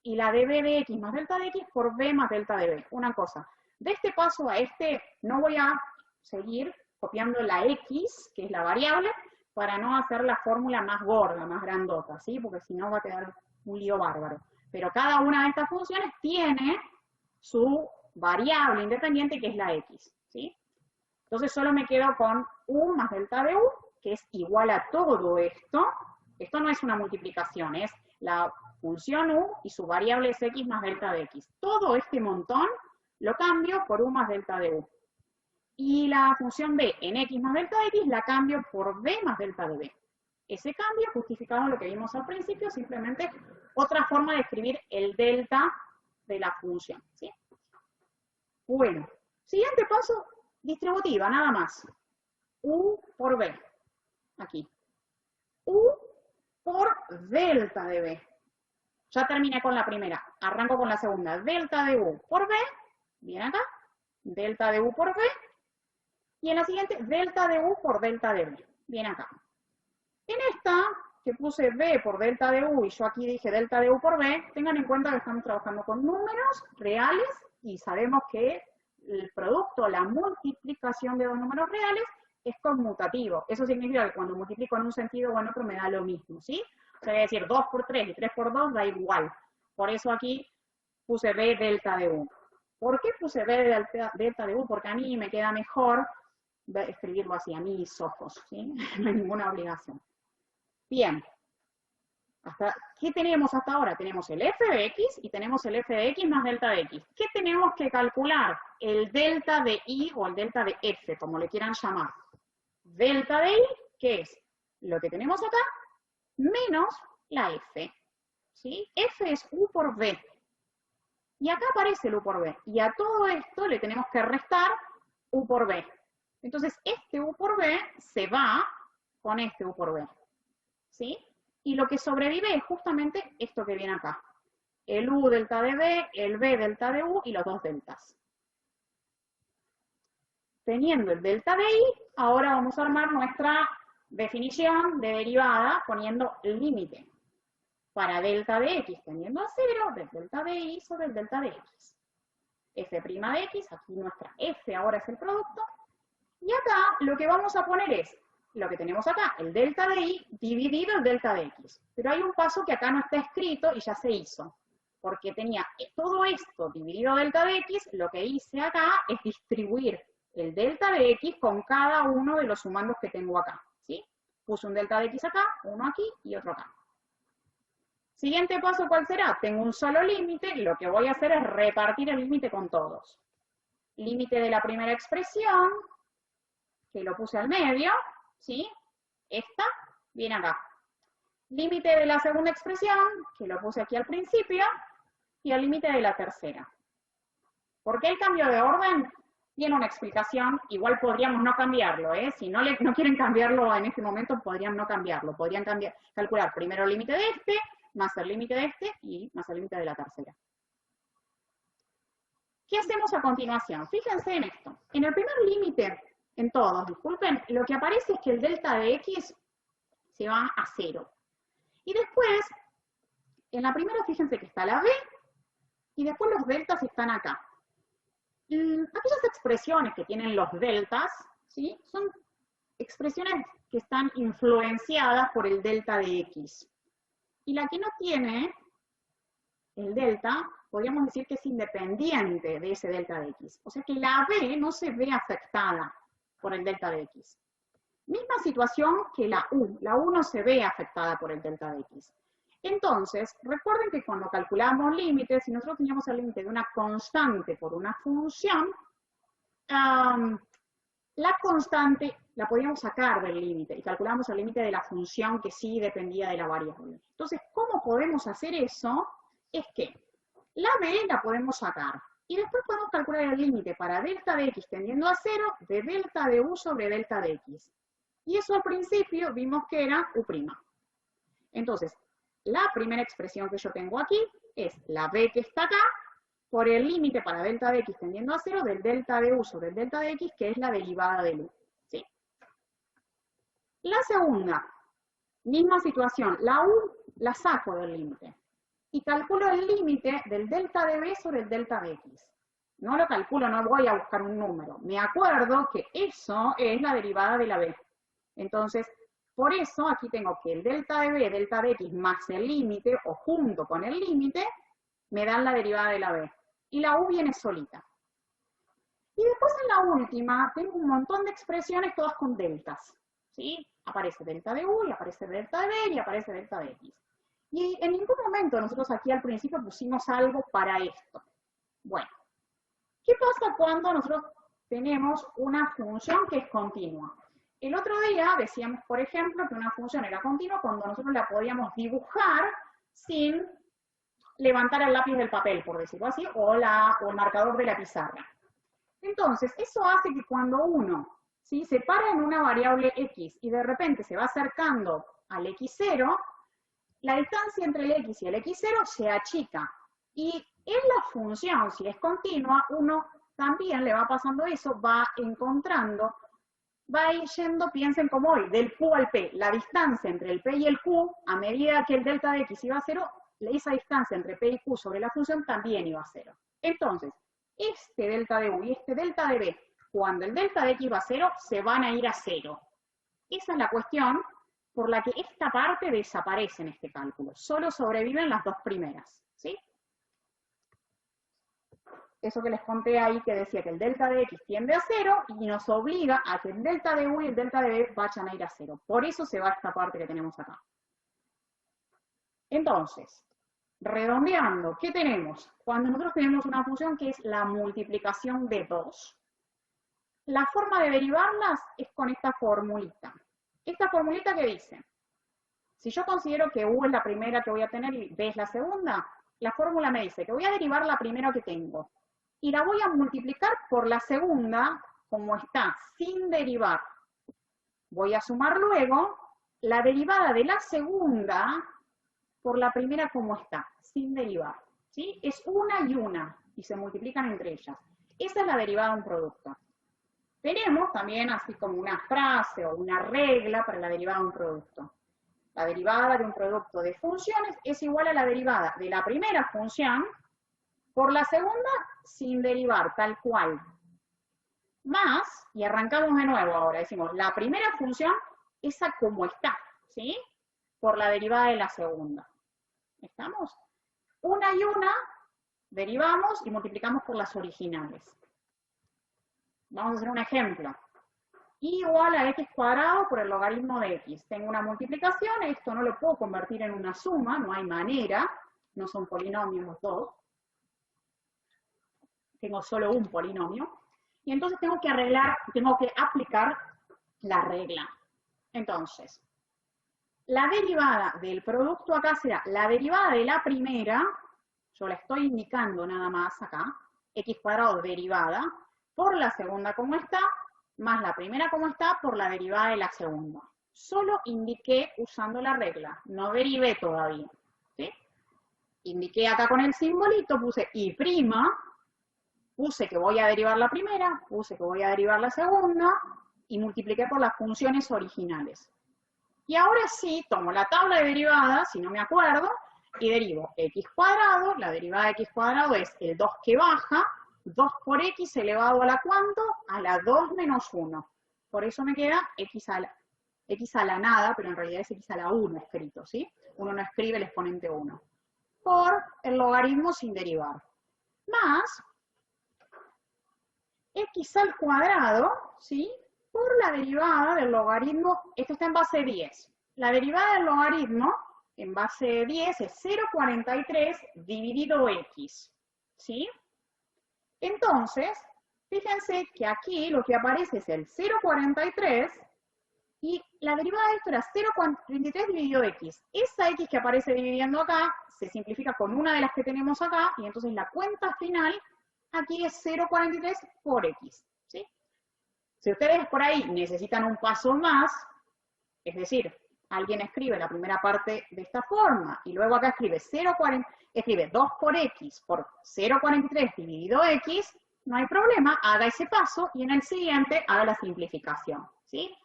y la de b de x más delta de x por b más delta de b? Una cosa, de este paso a este no voy a seguir copiando la x, que es la variable, para no hacer la fórmula más gorda, más grandota, ¿sí? Porque si no va a quedar un lío bárbaro. Pero cada una de estas funciones tiene su variable independiente, que es la x, ¿sí? Entonces solo me quedo con u más delta de u, que es igual a todo esto. Esto no es una multiplicación, es la función u y su variable es x más delta de x. Todo este montón lo cambio por u más delta de u. Y la función b en x más delta de x la cambio por b más delta de b. Ese cambio justificado lo que vimos al principio, simplemente otra forma de escribir el delta de la función, ¿sí? Bueno, siguiente paso, distributiva, nada más. U por b, aquí. U por delta de b. Ya terminé con la primera, arranco con la segunda. Delta de u por b, bien acá. Delta de u por b. Y en la siguiente, delta de u por delta de b, bien acá. En esta que puse B por delta de U y yo aquí dije delta de U por B, tengan en cuenta que estamos trabajando con números reales y sabemos que el producto, la multiplicación de dos números reales es conmutativo. Eso significa que cuando multiplico en un sentido o en otro me da lo mismo, ¿sí? O sea, es decir, 2 por 3 y 3 por 2 da igual. Por eso aquí puse B delta de U. ¿Por qué puse B delta de U? Porque a mí me queda mejor escribirlo así, a mis ojos, ¿sí? No hay ninguna obligación. Bien. ¿Qué tenemos hasta ahora? Tenemos el f de x y tenemos el f de x más delta de x. ¿Qué tenemos que calcular? El delta de y o el delta de f, como le quieran llamar. Delta de y, que es lo que tenemos acá, menos la f. ¿Sí? F es u por b. Y acá aparece el u por b. Y a todo esto le tenemos que restar u por b. Entonces, este u por b se va con este u por b. ¿Sí? Y lo que sobrevive es justamente esto que viene acá. El u delta de b, el b delta de u y los dos deltas. Teniendo el delta de y, ahora vamos a armar nuestra definición de derivada poniendo el límite. Para delta de x tendiendo a 0, del delta de y sobre el delta de x. F' de x, aquí nuestra f ahora es el producto. Y acá lo que vamos a poner es lo que tenemos acá, el delta de y dividido el delta de x. Pero hay un paso que acá no está escrito y ya se hizo. Porque tenía todo esto dividido delta de x, lo que hice acá es distribuir el delta de x con cada uno de los sumandos que tengo acá. ¿Sí? Puse un delta de x acá, uno aquí y otro acá. Siguiente paso, ¿cuál será? Tengo un solo límite, lo que voy a hacer es repartir el límite con todos. Límite de la primera expresión, que lo puse al medio, ¿sí? Esta viene acá. Límite de la segunda expresión, que lo puse aquí al principio, y el límite de la tercera. ¿Por qué el cambio de orden? Tiene una explicación, igual podríamos no cambiarlo, ¿eh? Si no quieren cambiarlo en este momento, podrían no cambiarlo. Podrían calcular primero el límite de este, más el límite de este, y más el límite de la tercera. ¿Qué hacemos a continuación? Fíjense en esto. En el primer límite, en todos, disculpen, lo que aparece es que el delta de x se va a 0. Y después, en la primera, fíjense que está la b, y después los deltas están acá. Aquellas expresiones que tienen los deltas, ¿sí? Son expresiones que están influenciadas por el delta de x. Y la que no tiene el delta, podríamos decir que es independiente de ese delta de x. O sea que la b no se ve afectada por el delta de x. Misma situación que la u no se ve afectada por el delta de x. Entonces, recuerden que cuando calculamos límites, si nosotros teníamos el límite de una constante por una función, la constante la podíamos sacar del límite y calculamos el límite de la función que sí dependía de la variable. Entonces, ¿cómo podemos hacer eso? Es que la b la podemos sacar y después podemos calcular el límite para delta de x tendiendo a 0 de delta de u sobre delta de x. Y eso al principio vimos que era u'. Entonces, la primera expresión que yo tengo aquí es la b que está acá por el límite para delta de x tendiendo a 0 del delta de u sobre el delta de x, que es la derivada del u. ¿Sí? La segunda, misma situación, la u la saco del límite y calculo el límite del delta de b sobre el delta de x. No lo calculo, no voy a buscar un número. Me acuerdo que eso es la derivada de la b. Entonces, por eso aquí tengo que el delta de b, delta de x más el límite, o junto con el límite, me dan la derivada de la b. Y la u viene solita. Y después en la última, tengo un montón de expresiones todas con deltas. ¿Sí? Aparece delta de u, y aparece delta de b, y aparece delta de x. Y en ningún momento nosotros aquí al principio pusimos algo para esto. Bueno, ¿qué pasa cuando nosotros tenemos una función que es continua? El otro día decíamos, por ejemplo, que una función era continua cuando nosotros la podíamos dibujar sin levantar el lápiz del papel, por decirlo así, o el marcador de la pizarra. Entonces, eso hace que cuando uno, ¿sí?, se para en una variable x y de repente se va acercando al x0, la distancia entre el x y el x0 se achica. Y en la función, si es continua, uno también le va pasando eso, va encontrando va a ir yendo, piensen como hoy, del Q al P. La distancia entre el P y el Q, a medida que el delta de X iba a 0, esa distancia entre P y Q sobre la función también iba a 0. Entonces, este delta de U y este delta de B, cuando el delta de X va a 0, se van a ir a 0. Esa es la cuestión por la que esta parte desaparece en este cálculo. Solo sobreviven las dos primeras, ¿sí? Eso que les conté ahí que decía que el delta de X tiende a 0 y nos obliga a que el delta de U y el delta de B vayan a ir a 0. Por eso se va esta parte que tenemos acá. Entonces, redondeando, ¿qué tenemos? Cuando nosotros tenemos una función que es la multiplicación de 2, la forma de derivarlas es con esta formulita. Esta formulita que dice, si yo considero que U es la primera que voy a tener y B es la segunda, la fórmula me dice que voy a derivar la primera que tengo y la voy a multiplicar por la segunda como está, sin derivar. Voy a sumar luego la derivada de la segunda por la primera como está, sin derivar. ¿Sí? Es una y se multiplican entre ellas. Esa es la derivada de un producto. Tenemos también así como una frase o una regla para la derivada de un producto. La derivada de un producto de funciones es igual a la derivada de la primera función por la segunda sin derivar, tal cual. Más, y arrancamos de nuevo ahora, decimos, la primera función, esa como está, ¿sí? Por la derivada de la segunda. ¿Estamos? Una y una, derivamos y multiplicamos por las originales. Vamos a hacer un ejemplo. Y igual a x cuadrado por el logaritmo de x. Tengo una multiplicación, esto no lo puedo convertir en una suma, no hay manera, no son polinomios los dos. Tengo solo un polinomio. Y entonces tengo que aplicar la regla. Entonces, la derivada del producto acá será la derivada de la primera, yo la estoy indicando nada más acá, x cuadrado derivada, por la segunda como está, más la primera como está, por la derivada de la segunda. Solo indiqué usando la regla, no derivé todavía. ¿Sí? Indiqué acá con el simbolito, puse y', puse que voy a derivar la primera, puse que voy a derivar la segunda, y multipliqué por las funciones originales. Y ahora sí, tomo la tabla de derivadas, si no me acuerdo, y derivo x cuadrado, la derivada de x cuadrado es el 2 que baja, 2 por x elevado a la ¿cuánto? A la 2 menos 1. Por eso me queda x a la nada, pero en realidad es x a la 1 escrito, ¿sí? Uno no escribe el exponente 1. Por el logaritmo sin derivar. Más x al cuadrado, ¿sí? Por la derivada del logaritmo, esto está en base 10. La derivada del logaritmo en base 10 es 0,43 dividido x, ¿sí? Entonces, fíjense que aquí lo que aparece es el 0,43 y la derivada de esto era 0,43 dividido x. Esa x que aparece dividiendo acá se simplifica con una de las que tenemos acá y entonces la cuenta final aquí es 0,43 por x, ¿sí? Si ustedes por ahí necesitan un paso más, es decir, alguien escribe la primera parte de esta forma y luego acá escribe 2 por x por 0,43 dividido x, no hay problema, haga ese paso y en el siguiente haga la simplificación, ¿sí?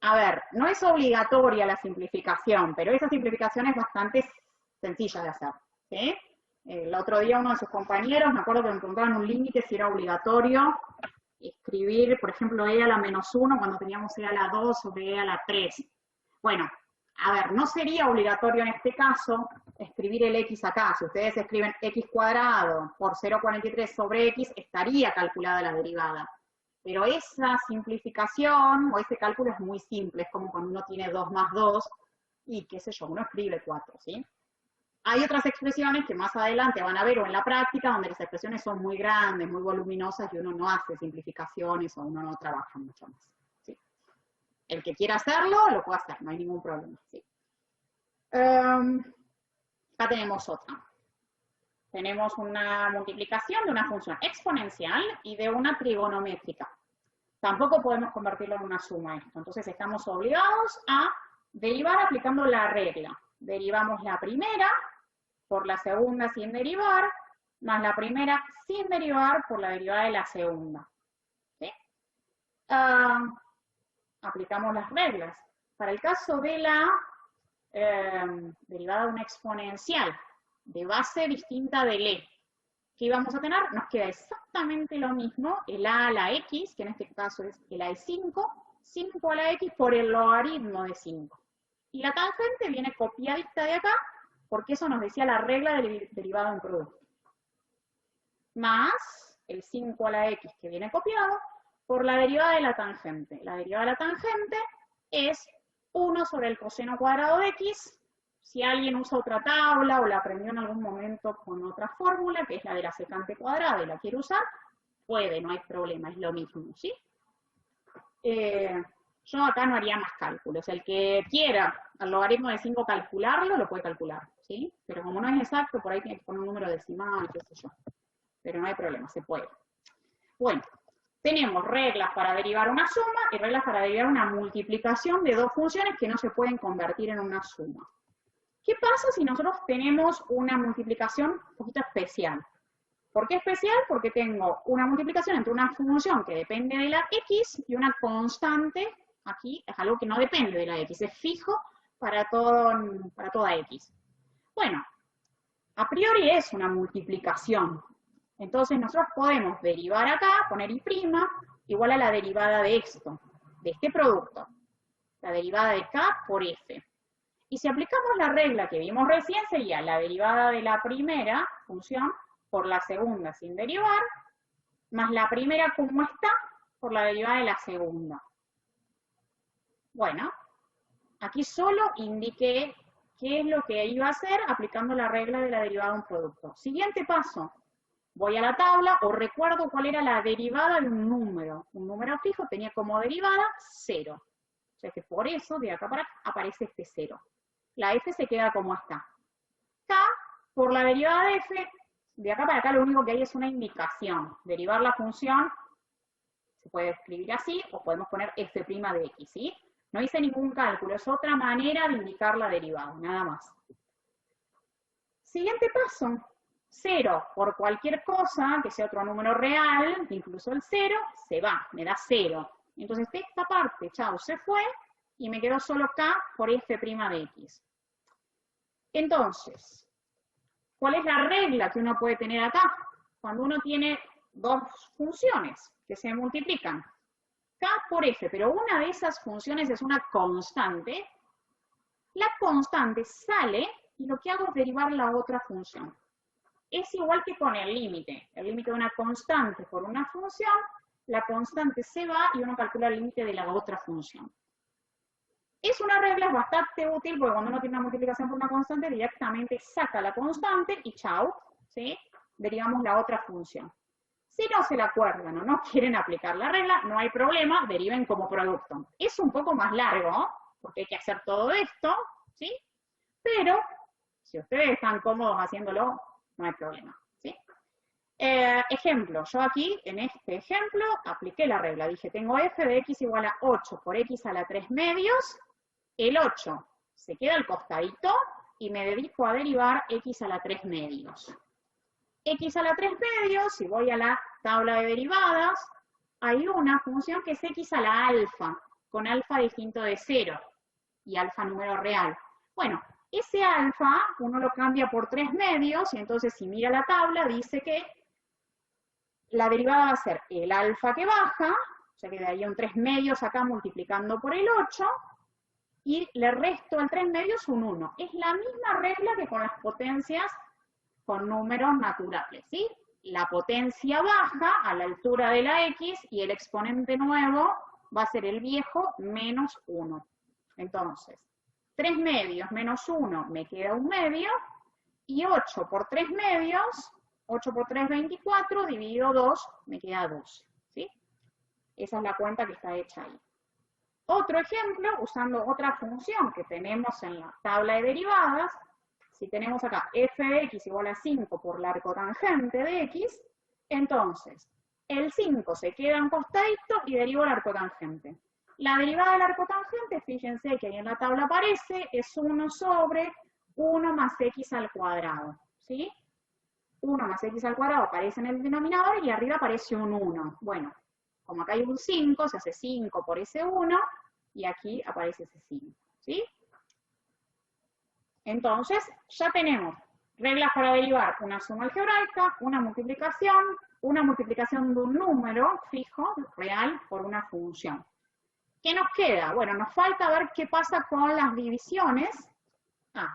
A ver, no es obligatoria la simplificación, pero esa simplificación es bastante sencilla de hacer, ¿sí? El otro día uno de sus compañeros, me acuerdo que me preguntaban un límite si era obligatorio escribir, por ejemplo, e a la menos 1 cuando teníamos e a la 2 o e a la 3. Bueno, a ver, no sería obligatorio en este caso escribir el x acá. Si ustedes escriben x cuadrado por 0,43 sobre x, estaría calculada la derivada. Pero esa simplificación o ese cálculo es muy simple, es como cuando uno tiene 2 más 2 y qué sé yo, uno escribe 4, ¿sí? Hay otras expresiones que más adelante van a ver o en la práctica, donde las expresiones son muy grandes, muy voluminosas y uno no hace simplificaciones o uno no trabaja mucho más, ¿sí? El que quiera hacerlo, lo puede hacer, no hay ningún problema, ¿sí? Acá tenemos otra. Tenemos una multiplicación de una función exponencial y de una trigonométrica. Tampoco podemos convertirlo en una suma esto, entonces estamos obligados a derivar aplicando la regla. Derivamos la primera por la segunda sin derivar, más la primera sin derivar por la derivada de la segunda. ¿Sí? aplicamos las reglas. Para el caso de la derivada de una exponencial de base distinta del e, ¿qué vamos a tener? Nos queda exactamente lo mismo, el a a la x, que en este caso es el a es 5, 5 a la x por el logaritmo de 5. Y la tangente viene copiadita de acá, porque eso nos decía la regla del derivado de un producto. Más el 5 a la x que viene copiado por la derivada de la tangente. La derivada de la tangente es 1 sobre el coseno cuadrado de x. Si alguien usa otra tabla o la aprendió en algún momento con otra fórmula, que es la de la secante cuadrada y la quiere usar, puede, no hay problema, es lo mismo, ¿sí? Yo acá no haría más cálculos. El que quiera al logaritmo de 5 calcularlo, lo puede calcular, ¿sí? Pero como no es exacto, por ahí tiene que poner un número decimal, qué sé yo. Pero no hay problema, se puede. Bueno, tenemos reglas para derivar una suma y reglas para derivar una multiplicación de dos funciones que no se pueden convertir en una suma. ¿Qué pasa si nosotros tenemos una multiplicación un poquito especial? ¿Por qué especial? Porque tengo una multiplicación entre una función que depende de la x y una constante, aquí es algo que no depende de la x, es fijo para toda x. Bueno, a priori es una multiplicación. Entonces nosotros podemos derivar acá, poner y' igual a la derivada de esto, de este producto. La derivada de k por f. Y si aplicamos la regla que vimos recién, sería la derivada de la primera función por la segunda sin derivar, más la primera como está por la derivada de la segunda. Bueno, aquí solo indiqué qué es lo que iba a hacer aplicando la regla de la derivada de un producto. Siguiente paso, voy a la tabla o recuerdo cuál era la derivada de un número. Un número fijo tenía como derivada 0. O sea que por eso, de acá para acá, aparece este 0. La f se queda como está. K, por la derivada de f, de acá para acá lo único que hay es una indicación. Derivar la función, se puede escribir así, o podemos poner f' de x, ¿sí? No hice ningún cálculo, es otra manera de indicar la derivada, nada más. Siguiente paso, 0 por cualquier cosa, que sea otro número real, incluso el 0, se va, me da 0. Entonces esta parte, chau, se fue, y me quedó solo k por f' de x. Entonces, ¿cuál es la regla que uno puede tener acá? Cuando uno tiene dos funciones que se multiplican, k por f, pero una de esas funciones es una constante, la constante sale y lo que hago es derivar la otra función. Es igual que con el límite de una constante por una función, la constante se va y uno calcula el límite de la otra función. Es una regla bastante útil porque cuando uno tiene una multiplicación por una constante, directamente saca la constante y chau, ¿sí? Derivamos la otra función. Si no se la acuerdan o no quieren aplicar la regla, no hay problema, deriven como producto. Es un poco más largo, porque hay que hacer todo esto, ¿sí? Pero, si ustedes están cómodos haciéndolo, no hay problema, ¿sí? Ejemplo, yo aquí, en este ejemplo, apliqué la regla. Dije, tengo f de x igual a 8 por x a la 3 medios. El 8 se queda al costadito y me dedico a derivar x a la 3 medios. X a la 3 medios, si voy a la tabla de derivadas, hay una función que es x a la alfa, con alfa distinto de 0 y alfa número real. Bueno, ese alfa uno lo cambia por 3 medios y entonces si mira la tabla dice que la derivada va a ser el alfa que baja, o sea que de ahí un 3 medios acá multiplicando por el 8, y le resto al 3 medios un 1. Es la misma regla que con las potencias con números naturales, ¿sí? La potencia baja a la altura de la x y el exponente nuevo va a ser el viejo menos 1. Entonces, 3 medios menos 1 me queda 1 medio, y 8 por 3 medios, 8 por 3, 24, dividido 2, me queda 2, ¿sí? Esa es la cuenta que está hecha ahí. Otro ejemplo, usando otra función que tenemos en la tabla de derivadas, si tenemos acá f de x igual a 5 por la arcotangente de x, entonces el 5 se queda en costadito y derivo la arcotangente. La derivada del arcotangente, fíjense que ahí en la tabla aparece, es 1 sobre 1 más x al cuadrado, ¿sí? 1 más x al cuadrado aparece en el denominador y arriba aparece un 1. Bueno, como acá hay un 5, se hace 5 por ese 1, y aquí aparece ese signo, ¿sí? Entonces, ya tenemos reglas para derivar una suma algebraica, una multiplicación de un número fijo, real, por una función. ¿Qué nos queda? Bueno, nos falta ver qué pasa con las divisiones.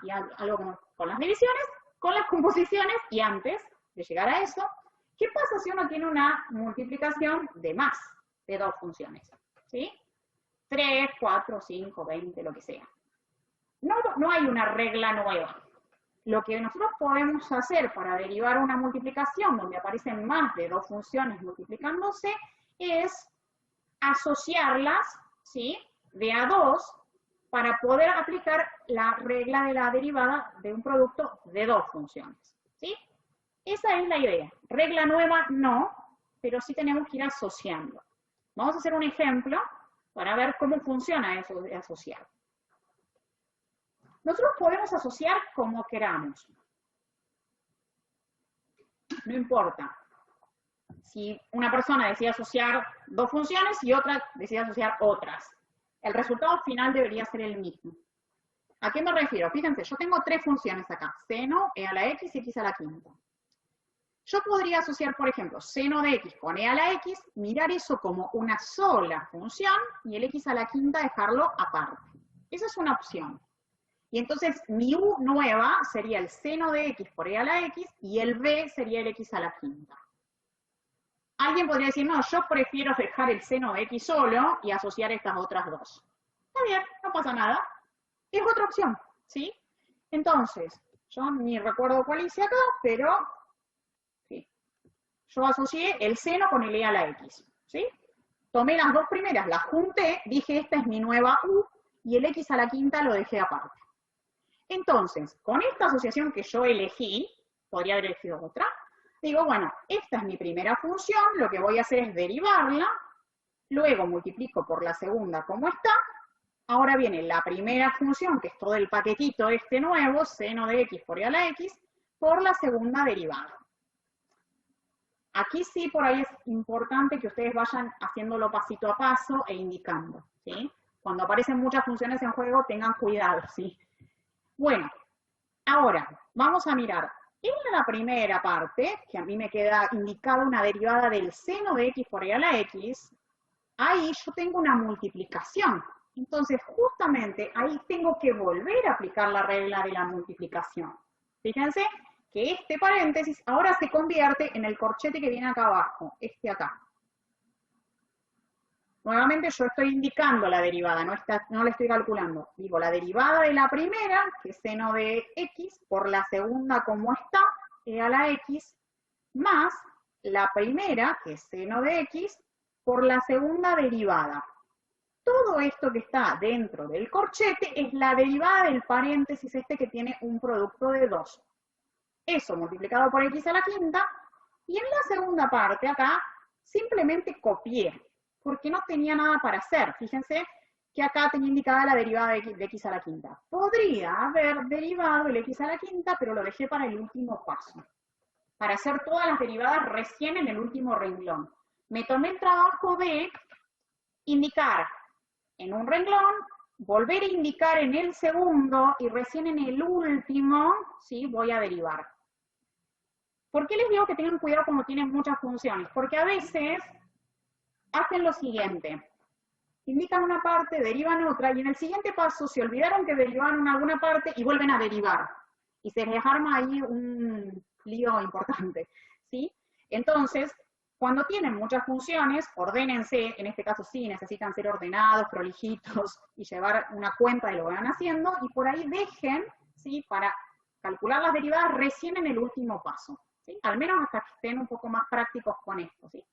Y algo con las divisiones, con las composiciones, y antes de llegar a eso, ¿qué pasa si uno tiene una multiplicación de más de dos funciones? ¿Sí? 3, 4, 5, 20, lo que sea. No hay una regla nueva. Lo que nosotros podemos hacer para derivar una multiplicación donde aparecen más de dos funciones multiplicándose es asociarlas, ¿sí?, de a dos para poder aplicar la regla de la derivada de un producto de dos funciones, ¿sí? Esa es la idea. Regla nueva no, pero sí tenemos que ir asociando. Vamos a hacer un ejemplo para ver cómo funciona eso de asociar. Nosotros podemos asociar como queramos. No importa. Si una persona decide asociar dos funciones y otra decide asociar otras, el resultado final debería ser el mismo. ¿A qué me refiero? Fíjense, yo tengo tres funciones acá. Seno, e a la x y x a la quinta. Yo podría asociar, por ejemplo, seno de x con e a la x, mirar eso como una sola función y el x a la quinta dejarlo aparte. Esa es una opción. Y entonces mi u nueva sería el seno de x por e a la x y el b sería el x a la quinta. Alguien podría decir, no, yo prefiero dejar el seno de x solo y asociar estas otras dos. Está bien, no pasa nada. Es otra opción, ¿sí? Entonces, yo ni recuerdo cuál hice acá, pero sí. Yo asocié el seno con el e a la x, ¿sí? Tomé las dos primeras, las junté, dije esta es mi nueva u, y el x a la quinta lo dejé aparte. Entonces, con esta asociación que yo elegí, podría haber elegido otra, digo, bueno, esta es mi primera función, lo que voy a hacer es derivarla, luego multiplico por la segunda como está, ahora viene la primera función, que es todo el paquetito este nuevo, seno de x por e a la x, por la segunda derivada. Aquí sí, por ahí es importante que ustedes vayan haciéndolo pasito a paso e indicando, ¿sí? Cuando aparecen muchas funciones en juego, tengan cuidado, ¿sí? Bueno, ahora vamos a mirar. En la primera parte, que a mí me queda indicada una derivada del seno de x por e a la x, ahí yo tengo una multiplicación. Entonces, justamente ahí tengo que volver a aplicar la regla de la multiplicación. Fíjense que este paréntesis ahora se convierte en el corchete que viene acá abajo, este acá. Nuevamente yo estoy indicando la derivada, no la estoy calculando. Digo, la derivada de la primera, que es seno de x, por la segunda como está, e a la x, más la primera, que es seno de x, por la segunda derivada. Todo esto que está dentro del corchete es la derivada del paréntesis este que tiene un producto de 2. Eso multiplicado por x a la quinta, y en la segunda parte acá simplemente copié, porque no tenía nada para hacer. Fíjense que acá tenía indicada la derivada de x a la quinta. Podría haber derivado el x a la quinta, pero lo dejé para el último paso. Para hacer todas las derivadas recién en el último renglón. Me tomé el trabajo de indicar en un renglón, volver a indicar en el segundo, y recién en el último, ¿sí?, voy a derivar. ¿Por qué les digo que tengan cuidado cuando tienen muchas funciones? Porque a veces hacen lo siguiente, indican una parte, derivan otra, y en el siguiente paso se olvidaron que derivaron alguna parte y vuelven a derivar. Y se les arma ahí un lío importante, ¿sí? Entonces, cuando tienen muchas funciones, ordénense, en este caso sí, necesitan ser ordenados, prolijitos, y llevar una cuenta de lo que van haciendo, y por ahí dejen, ¿sí?, para calcular las derivadas recién en el último paso, ¿sí? Al menos hasta que estén un poco más prácticos con esto, ¿sí?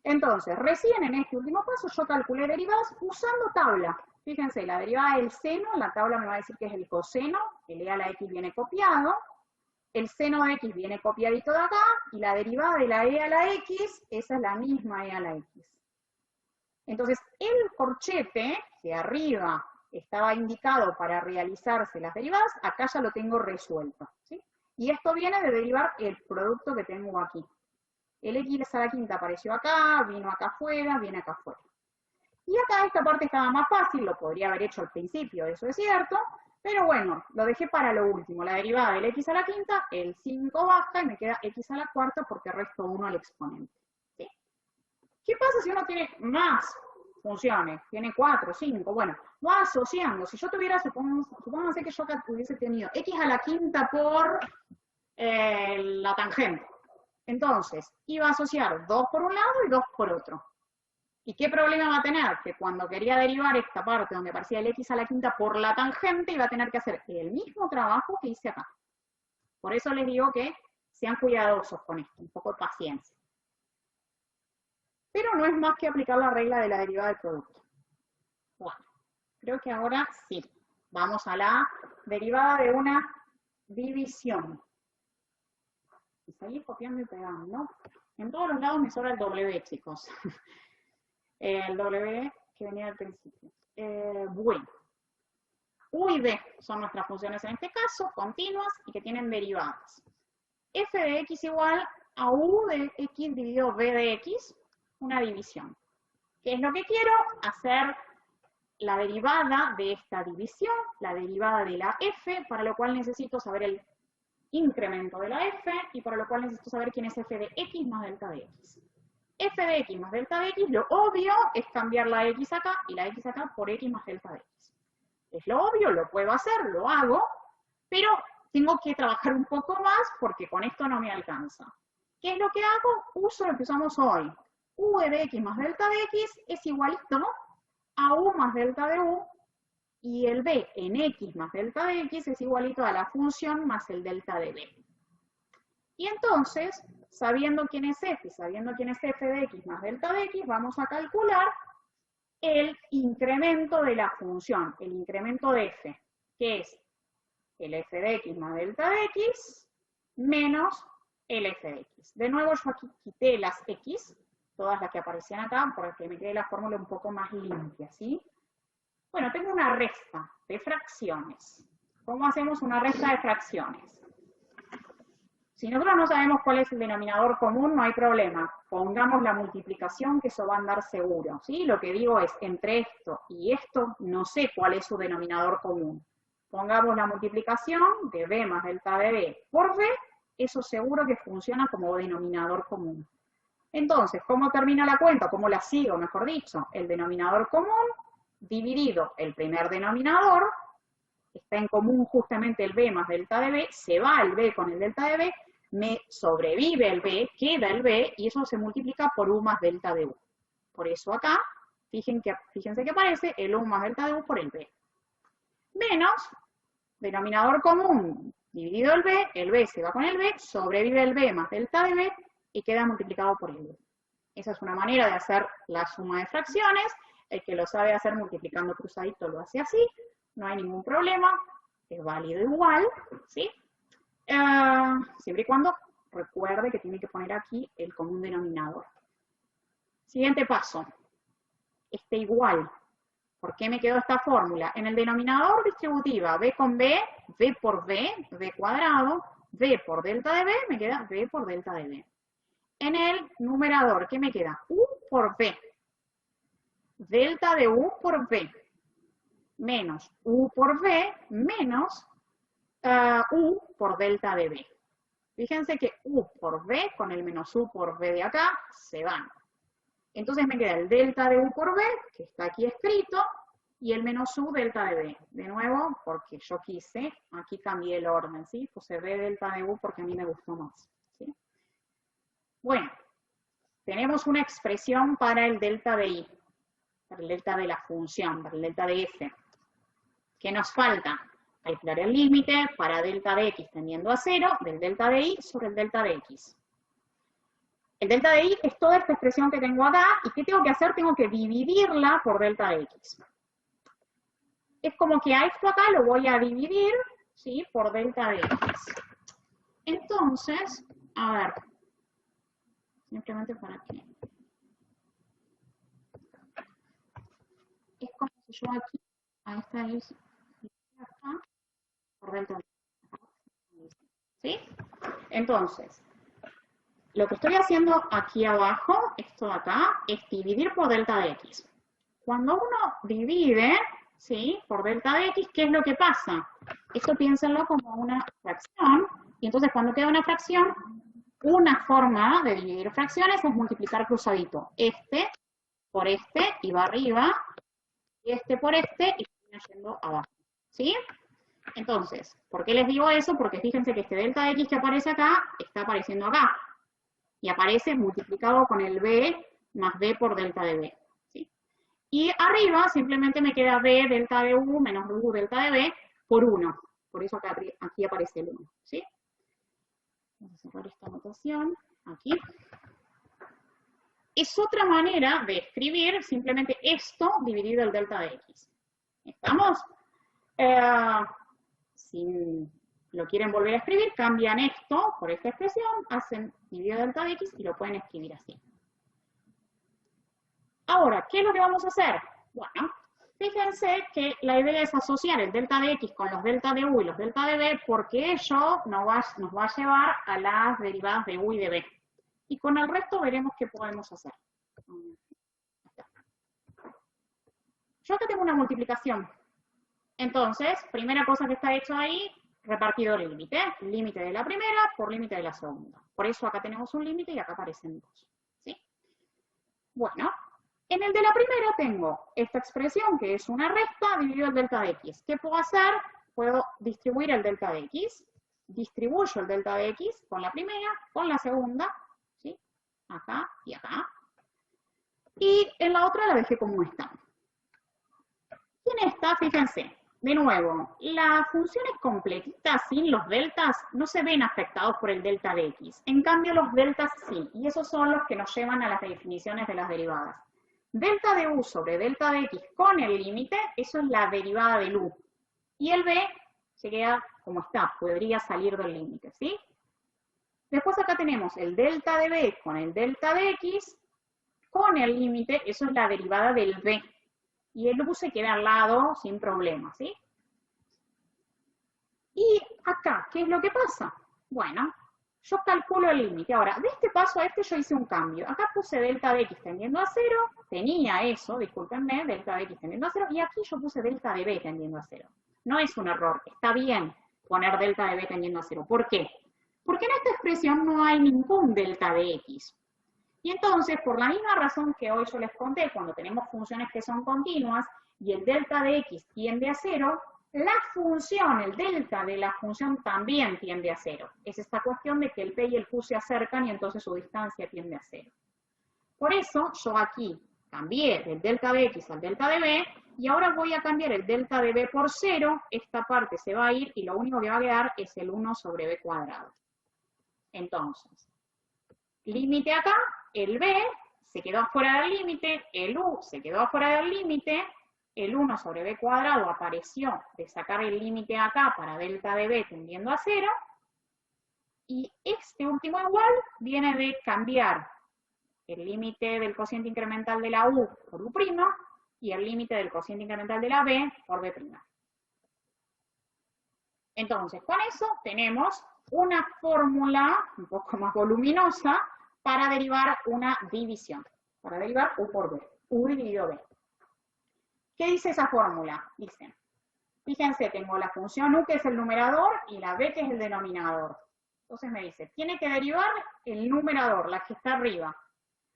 Entonces, recién en este último paso yo calculé derivadas usando tabla. Fíjense, la derivada del seno, la tabla me va a decir que es el coseno, el e a la x viene copiado, el seno de x viene copiadito de acá, y la derivada de la e a la x, esa es la misma e a la x. Entonces, el corchete, que arriba estaba indicado para realizarse las derivadas, acá ya lo tengo resuelto, ¿sí? Y esto viene de derivar el producto que tengo aquí. El x a la quinta apareció acá, vino acá afuera, viene acá afuera. Y acá esta parte estaba más fácil, lo podría haber hecho al principio, eso es cierto, pero bueno, lo dejé para lo último. La derivada del x a la quinta, el 5 baja y me queda x a la cuarta porque resto 1 al exponente. ¿Sí? ¿Qué pasa si uno tiene más funciones? Tiene 4, 5, bueno, va asociando. Si yo tuviera, supónganse que yo acá hubiese tenido x a la quinta por la tangente. Entonces, iba a asociar 2 por un lado y 2 por otro. ¿Y qué problema va a tener? Que cuando quería derivar esta parte donde aparecía el x a la quinta por la tangente, iba a tener que hacer el mismo trabajo que hice acá. Por eso les digo que sean cuidadosos con esto, un poco de paciencia. Pero no es más que aplicar la regla de la derivada del producto. Bueno, creo que ahora sí. Vamos a la derivada de una división. Y seguir copiando y pegando, ¿no? En todos los lados me sobra el W, chicos. El W que venía al principio. Bueno. U y B son nuestras funciones en este caso, continuas y que tienen derivadas. F de x igual a U de x dividido B de x, una división. ¿Qué es lo que quiero? Hacer la derivada de esta división, la derivada de la f, para lo cual necesito saber el incremento de la f, y para lo cual necesito saber quién es f de x más delta de x. F de x más delta de x, lo obvio es cambiar la x acá y la x acá por x más delta de x. Es lo obvio, lo puedo hacer, lo hago, pero tengo que trabajar un poco más porque con esto no me alcanza. ¿Qué es lo que hago? Uso lo que usamos hoy. U de x más delta de x es igualito a u más delta de u, y el b en x más delta de x es igualito a la función más el delta de b. Y entonces, sabiendo quién es f y sabiendo quién es f de x más delta de x, vamos a calcular el incremento de la función, el incremento de f, que es el f de x más delta de x menos el f de x. De nuevo yo aquí quité las x, todas las que aparecían acá, para que me quede la fórmula un poco más limpia, ¿sí? Bueno, tengo una resta de fracciones. ¿Cómo hacemos una resta de fracciones? Si nosotros no sabemos cuál es el denominador común, no hay problema. Pongamos la multiplicación, que eso va a andar seguro, ¿sí? Lo que digo es, entre esto y esto, no sé cuál es su denominador común. Pongamos la multiplicación de b más delta de b por b, eso seguro que funciona como denominador común. Entonces, ¿cómo termina la cuenta? ¿Cómo la sigo, mejor dicho? El denominador común dividido el primer denominador, está en común justamente el b más delta de b, se va el b con el delta de b, me sobrevive el b, queda el b, y eso se multiplica por u más delta de u. Por eso acá, fíjense que aparece el u más delta de u por el b. Menos, denominador común dividido el b se va con el b, sobrevive el b más delta de b, y queda multiplicado por el b. Esa es una manera de hacer la suma de fracciones. El que lo sabe hacer multiplicando cruzadito lo hace así, no hay ningún problema, es válido igual, ¿sí? Siempre y cuando recuerde que tiene que poner aquí el común denominador. Siguiente paso, este igual. ¿Por qué me quedó esta fórmula? En el denominador distributiva, b con b, b por b, b cuadrado, b por delta de b, me queda b por delta de b. En el numerador, ¿qué me queda? U por b. Delta de u por b. Menos u por b menos u por delta de b. Fíjense que u por b con el menos u por b de acá se van. Entonces me queda el delta de u por b, que está aquí escrito, y el menos u delta de b. De nuevo, porque yo quise, aquí cambié el orden, ¿sí? Puse b delta de u porque a mí me gustó más, ¿sí? Bueno, tenemos una expresión para el delta de i, para el delta de la función, para el delta de f. ¿Qué nos falta? Calcular el límite para delta de x tendiendo a 0 del delta de y sobre el delta de x. El delta de y es toda esta expresión que tengo acá, y ¿qué tengo que hacer? Tengo que dividirla por delta de x. Es como que a esto acá lo voy a dividir, ¿sí? Por delta de x. Entonces, a ver, simplemente para que... Es como si yo aquí, a esta x, acá, por delta de x. ¿Sí? Entonces, lo que estoy haciendo aquí abajo, esto de acá, es dividir por delta de x. Cuando uno divide, ¿sí?, por delta de x, ¿qué es lo que pasa? Esto piénsenlo como una fracción, y entonces cuando queda una fracción, una forma de dividir fracciones es multiplicar cruzadito. Este por este y va arriba, y este por este y viene yendo abajo. ¿Sí? Entonces, ¿por qué les digo eso? Porque fíjense que este delta de x que aparece acá, está apareciendo acá. Y aparece multiplicado con el b más b por delta de b. ¿Sí? Y arriba simplemente me queda b delta de u menos u delta de b por 1. Por eso acá, aquí aparece el 1. ¿Sí? Vamos a cerrar esta notación aquí. Es otra manera de escribir simplemente esto dividido el delta de x. ¿Estamos? Si lo quieren volver a escribir, cambian esto por esta expresión, hacen dividido delta de x y lo pueden escribir así. Ahora, ¿qué es lo que vamos a hacer? Bueno, fíjense que la idea es asociar el delta de x con los delta de u y los delta de b, porque ello nos va a llevar a las derivadas de u y de b. Y con el resto veremos qué podemos hacer. Yo acá tengo una multiplicación. Entonces, primera cosa que está hecho ahí, repartidor y límite. Límite de la primera por límite de la segunda. Por eso acá tenemos un límite y acá aparecen dos. ¿Sí? Bueno, en el de la primera tengo esta expresión que es una resta dividido el delta de x. ¿Qué puedo hacer? Puedo distribuir el delta de x. Distribuyo el delta de x con la primera, con la segunda, ¿sí? Acá y acá. Y en la otra la dejé como está. Y en esta, fíjense, de nuevo, las funciones completitas sin los deltas no se ven afectados por el delta de x. En cambio, los deltas sí, y esos son los que nos llevan a las definiciones de las derivadas. Delta de u sobre delta de x con el límite, eso es la derivada del u. Y el b se queda como está, podría salir del límite, ¿sí? Después acá tenemos el delta de b con el delta de x, con el límite, eso es la derivada del b. Y el u se queda al lado sin problema, ¿sí? Y acá, ¿qué es lo que pasa? Bueno, yo calculo el límite. Ahora, de este paso a este yo hice un cambio. Acá puse delta de x tendiendo a 0, tenía eso, discúlpenme, delta de x tendiendo a 0, y aquí yo puse delta de b tendiendo a 0. No es un error, está bien poner delta de b tendiendo a 0. ¿Por qué? Porque en esta expresión no hay ningún delta de x. Y entonces, por la misma razón que hoy yo les conté, cuando tenemos funciones que son continuas y el delta de x tiende a 0, la función, el delta de la función también tiende a 0. Es esta cuestión de que el p y el q se acercan y entonces su distancia tiende a 0. Por eso, yo aquí cambié del delta de x al delta de b, y ahora voy a cambiar el delta de b por 0, esta parte se va a ir y lo único que va a quedar es el 1 sobre b cuadrado. Entonces, límite acá, el b se quedó afuera del límite, el u se quedó afuera del límite, el 1 sobre b cuadrado apareció de sacar el límite acá para delta de b tendiendo a 0, y este último igual viene de cambiar el límite del cociente incremental de la u por u', y el límite del cociente incremental de la b por b'. Entonces, con eso tenemos una fórmula un poco más voluminosa para derivar una división, para derivar u por b, u dividido b. ¿Qué dice esa fórmula? Dice, fíjense, tengo la función u que es el numerador y la b que es el denominador. Entonces me dice, tiene que derivar el numerador, la que está arriba.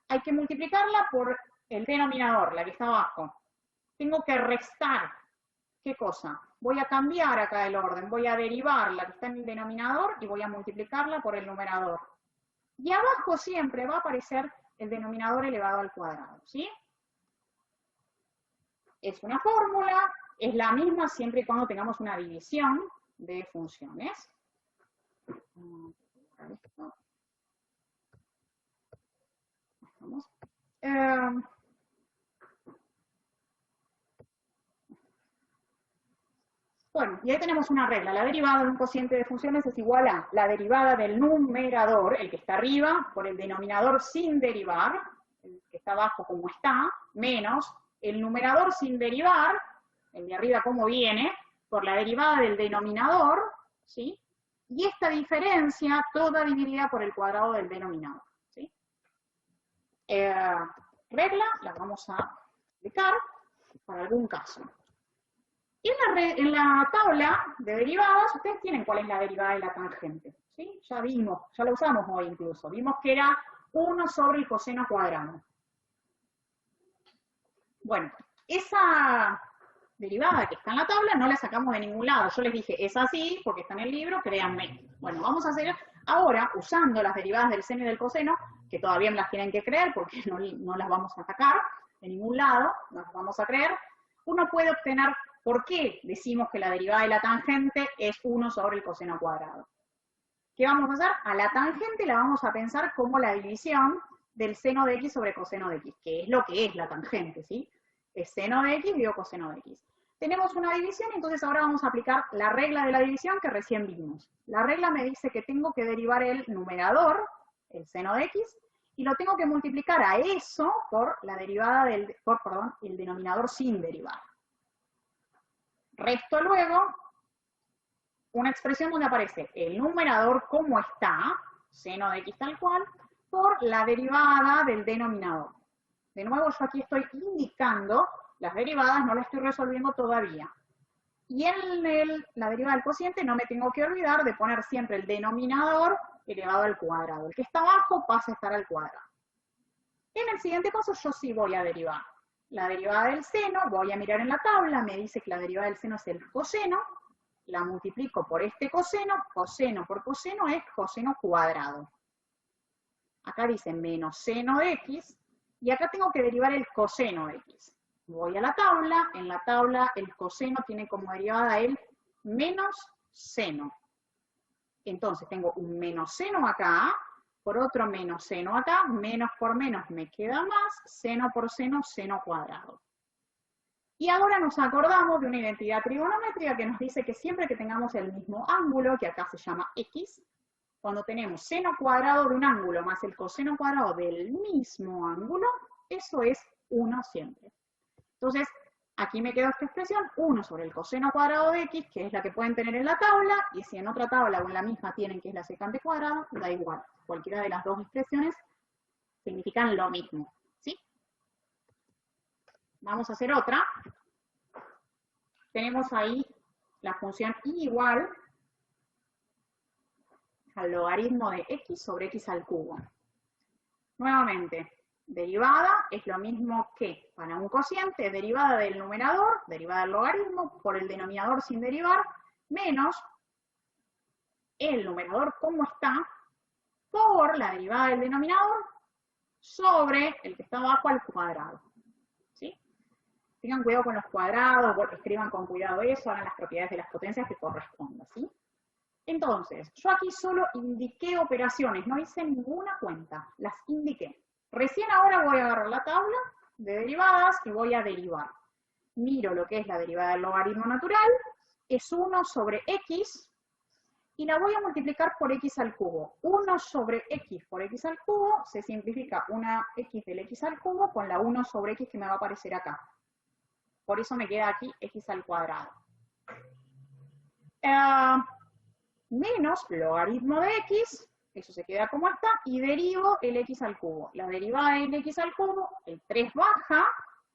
Hay que multiplicarla por el denominador, la que está abajo. Tengo que restar. ¿Qué cosa? Voy a cambiar acá el orden, voy a derivar la que está en el denominador y voy a multiplicarla por el numerador. Y abajo siempre va a aparecer el denominador elevado al cuadrado, ¿sí? Es una fórmula, es la misma siempre y cuando tengamos una división de funciones. Bueno, y ahí tenemos una regla. La derivada de un cociente de funciones es igual a la derivada del numerador, el que está arriba, por el denominador sin derivar, el que está abajo como está, menos el numerador sin derivar, el de arriba como viene, por la derivada del denominador, ¿sí? Y esta diferencia toda dividida por el cuadrado del denominador, ¿sí? Regla, la vamos a explicar. para algún caso. Y en la tabla de derivadas, ustedes tienen cuál es la derivada de la tangente, ¿sí? Ya vimos, ya la usamos hoy incluso. Vimos que era 1 sobre el coseno cuadrado. Bueno, esa derivada que está en la tabla no la sacamos de ningún lado. Yo les dije, es así porque está en el libro, créanme. Bueno, vamos a hacer ahora, usando las derivadas del seno y del coseno, que todavía me las tienen que creer porque no las vamos a sacar de ningún lado, no las vamos a creer. Uno puede obtener por qué decimos que la derivada de la tangente es 1 sobre el coseno cuadrado. ¿Qué vamos a hacer? A la tangente la vamos a pensar como la división del seno de x sobre coseno de x, que es lo que es la tangente, ¿sí? Es seno de x dividido coseno de x. Tenemos una división, entonces ahora vamos a aplicar la regla de la división que recién vimos. La regla me dice que tengo que derivar el numerador, el seno de x, y lo tengo que multiplicar a eso por la derivada el denominador sin derivar. Resto luego una expresión donde aparece el numerador como está, seno de x tal cual, por la derivada del denominador. De nuevo, yo aquí estoy indicando las derivadas, no las estoy resolviendo todavía. Y en la derivada del cociente no me tengo que olvidar de poner siempre el denominador elevado al cuadrado. El que está abajo pasa a estar al cuadrado. En el siguiente paso yo sí voy a derivar. La derivada del seno, voy a mirar en la tabla, me dice que la derivada del seno es el coseno, la multiplico por este coseno por coseno es coseno cuadrado. Acá dice menos seno de x, y acá tengo que derivar el coseno de x. Voy a la tabla, en la tabla el coseno tiene como derivada el menos seno. Entonces tengo un menos seno acá, por otro menos seno acá, menos por menos me queda más, seno por seno, seno cuadrado. Y ahora nos acordamos de una identidad trigonométrica que nos dice que siempre que tengamos el mismo ángulo, que acá se llama x, cuando tenemos seno cuadrado de un ángulo más el coseno cuadrado del mismo ángulo, eso es 1 siempre. Entonces, aquí me queda esta expresión, 1 sobre el coseno cuadrado de x, que es la que pueden tener en la tabla, y si en otra tabla o en la misma tienen que es la secante cuadrada, da igual. Cualquiera de las dos expresiones significan lo mismo, ¿sí? Vamos a hacer otra. Tenemos ahí la función y igual al logaritmo de x sobre x al cubo. Nuevamente, derivada es lo mismo que, para un cociente, derivada del numerador, derivada del logaritmo, por el denominador sin derivar, menos el numerador como está, por la derivada del denominador, sobre el que está abajo al cuadrado. ¿Sí? Tengan cuidado con los cuadrados, escriban con cuidado eso, hagan las propiedades de las potencias que correspondan, ¿sí? Entonces, yo aquí solo indiqué operaciones, no hice ninguna cuenta, las indiqué. Recién ahora voy a agarrar la tabla de derivadas y voy a derivar. Miro lo que es la derivada del logaritmo natural, es 1 sobre x, y la voy a multiplicar por x al cubo. 1 sobre x por x al cubo se simplifica una x del x al cubo con la 1 sobre x que me va a aparecer acá. Por eso me queda aquí x al cuadrado. Menos logaritmo de x, eso se queda como está, y derivo el x al cubo. La derivada del x al cubo, el 3 baja,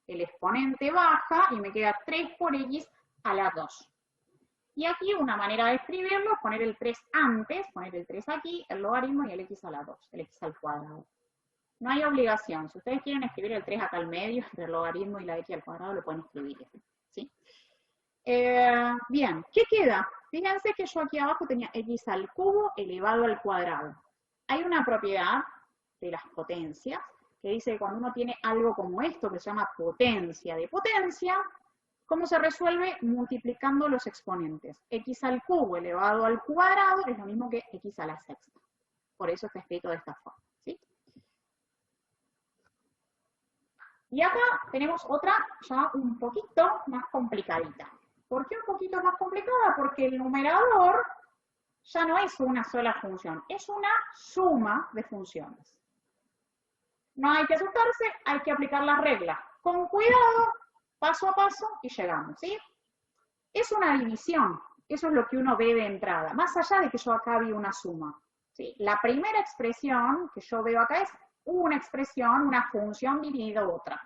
el exponente baja, y me queda 3 por x a la 2. Y aquí una manera de escribirlo, poner el 3 antes, poner el 3 aquí, el logaritmo y el x a la 2, el x al cuadrado. No hay obligación. Si ustedes quieren escribir el 3 acá al medio, entre el logaritmo y la x al cuadrado, lo pueden escribir. ¿Sí? Bien, ¿qué queda? Fíjense que yo aquí abajo tenía x al cubo elevado al cuadrado. Hay una propiedad de las potencias que dice que cuando uno tiene algo como esto, que se llama potencia de potencia, ¿cómo se resuelve? Multiplicando los exponentes. X al cubo elevado al cuadrado es lo mismo que x a la sexta. Por eso está escrito de esta forma. ¿Sí? Y acá tenemos otra ya un poquito más complicadita. ¿Por qué un poquito más complicada? Porque el numerador ya no es una sola función, es una suma de funciones. No hay que asustarse, hay que aplicar la regla. Con cuidado, paso a paso y llegamos, ¿sí? Es una división, eso es lo que uno ve de entrada, más allá de que yo acá vi una suma. ¿Sí? La primera expresión que yo veo acá es una expresión, una función dividida otra.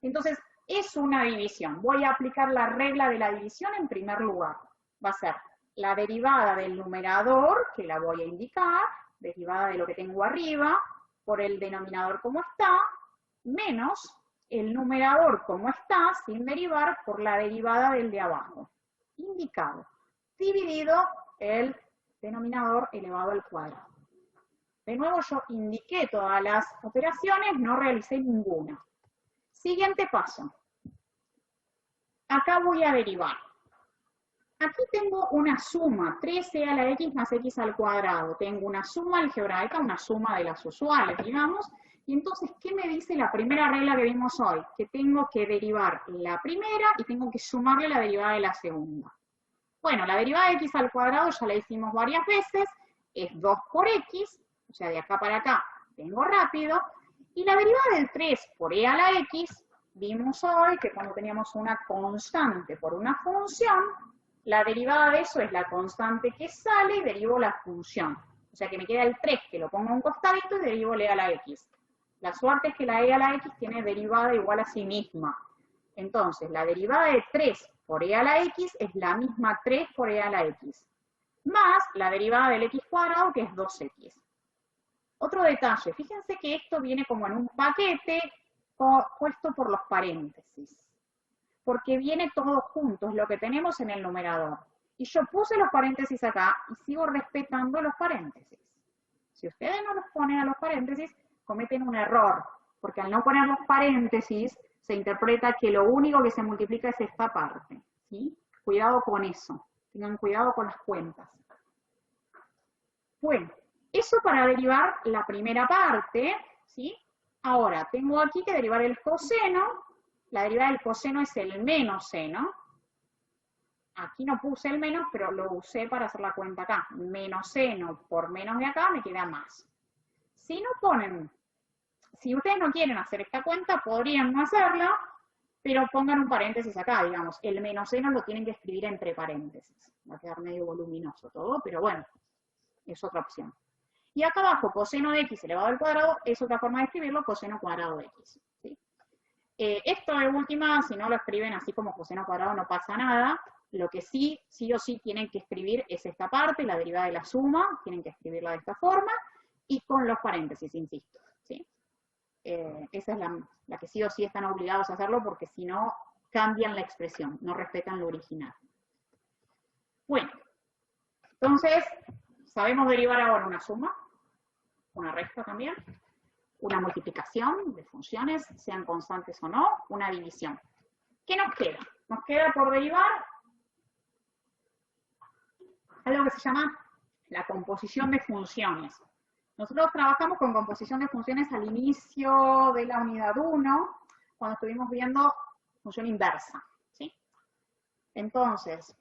Entonces, Es una división. Voy a aplicar la regla de la división en primer lugar. Va a ser la derivada del numerador, que la voy a indicar, derivada de lo que tengo arriba, por el denominador como está, menos el numerador como está, sin derivar, por la derivada del de abajo. Indicado. Dividido el denominador elevado al cuadrado. De nuevo yo indiqué todas las operaciones, no realicé ninguna. Siguiente paso. Acá voy a derivar. Aquí tengo una suma, 13 a la x más x al cuadrado. Tengo una suma algebraica, una suma de las usuales, digamos. Y entonces, ¿qué me dice la primera regla que vimos hoy? Que tengo que derivar la primera y tengo que sumarle la derivada de la segunda. Bueno, la derivada de x al cuadrado ya la hicimos varias veces. Es 2 por x, o sea, de acá para acá tengo rápido. Y la derivada del 3 por e a la x, vimos hoy que cuando teníamos una constante por una función, la derivada de eso es la constante que sale y derivo la función. O sea que me queda el 3, que lo pongo a un costadito y derivo el e a la x. La suerte es que la e a la x tiene derivada igual a sí misma. Entonces, la derivada de 3 por e a la x es la misma 3 por e a la x. Más la derivada del x cuadrado, que es 2x. Otro detalle, fíjense que esto viene como en un paquete puesto por los paréntesis. Porque viene todo junto, es lo que tenemos en el numerador. Y yo puse los paréntesis acá y sigo respetando los paréntesis. Si ustedes no los ponen a los paréntesis, cometen un error. Porque al no poner los paréntesis, se interpreta que lo único que se multiplica es esta parte. ¿Sí? Cuidado con eso. Tengan cuidado con las cuentas. Bueno, eso para derivar la primera parte, ¿sí? Ahora, tengo aquí que derivar el coseno. La derivada del coseno es el menos seno. Aquí no puse el menos, pero lo usé para hacer la cuenta acá. Menos seno por menos de acá me queda más. Si no ponen, si ustedes no quieren hacer esta cuenta, podrían no hacerla, pero pongan un paréntesis acá, digamos. El menos seno lo tienen que escribir entre paréntesis. Va a quedar medio voluminoso todo, pero bueno, es otra opción. Y acá abajo, coseno de x elevado al cuadrado, es otra forma de escribirlo, coseno cuadrado de x. ¿Sí? Esto de última, si no lo escriben así como coseno cuadrado, no pasa nada. Lo que sí o sí tienen que escribir es esta parte, la derivada de la suma, tienen que escribirla de esta forma, y con los paréntesis, insisto. ¿Sí? Esa es la que sí o sí están obligados a hacerlo, porque si no, cambian la expresión, no respetan lo original. Bueno, entonces, sabemos derivar ahora una suma, una resta también, una multiplicación de funciones, sean constantes o no, una división. ¿Qué nos queda? Nos queda por derivar algo que se llama la composición de funciones. Nosotros trabajamos con composición de funciones al inicio de la unidad 1, cuando estuvimos viendo función inversa. ¿Sí? Entonces,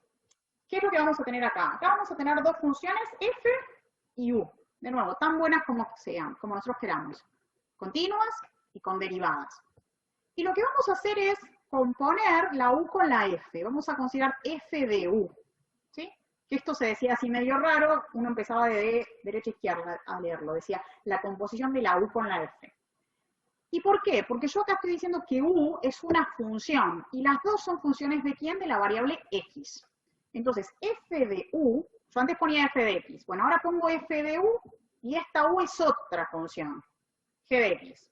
¿qué es lo que vamos a tener acá? Acá vamos a tener dos funciones, f y u. De nuevo, tan buenas como sean, como nosotros queramos. Continuas y con derivadas. Y lo que vamos a hacer es componer la u con la f. Vamos a considerar f de u. ¿Sí? Que esto se decía así medio raro, uno empezaba de derecha a izquierda a leerlo. Decía la composición de la u con la f. ¿Y por qué? Porque yo acá estoy diciendo que u es una función. Y las dos son funciones de ¿quién? De la variable x. Entonces, f de u, yo antes ponía f de x. Bueno, ahora pongo f de u y esta u es otra función, g de x.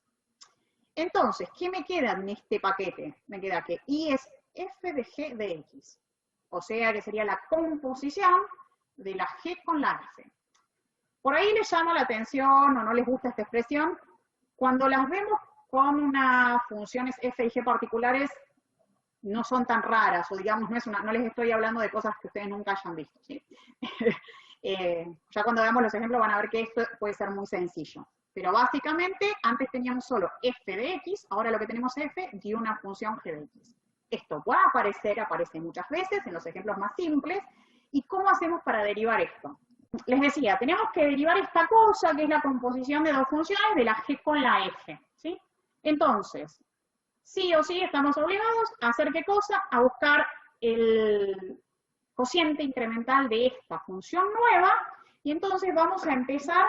Entonces, ¿qué me queda en este paquete? Me queda que y es f de g de x. O sea que sería la composición de la g con la f. Por ahí les llama la atención o no les gusta esta expresión. Cuando las vemos con unas funciones f y g particulares, no son tan raras, o digamos, no les estoy hablando de cosas que ustedes nunca hayan visto. ¿Sí? Ya cuando veamos los ejemplos van a ver que esto puede ser muy sencillo. Pero básicamente, antes teníamos solo f de x, ahora lo que tenemos es f de una función g de x. Esto va a aparecer, aparece muchas veces en los ejemplos más simples. ¿Y cómo hacemos para derivar esto? Les decía, tenemos que derivar esta cosa, que es la composición de dos funciones, de la g con la f. ¿Sí? Entonces, sí o sí estamos obligados a hacer ¿qué cosa? A buscar el cociente incremental de esta función nueva, y entonces vamos a empezar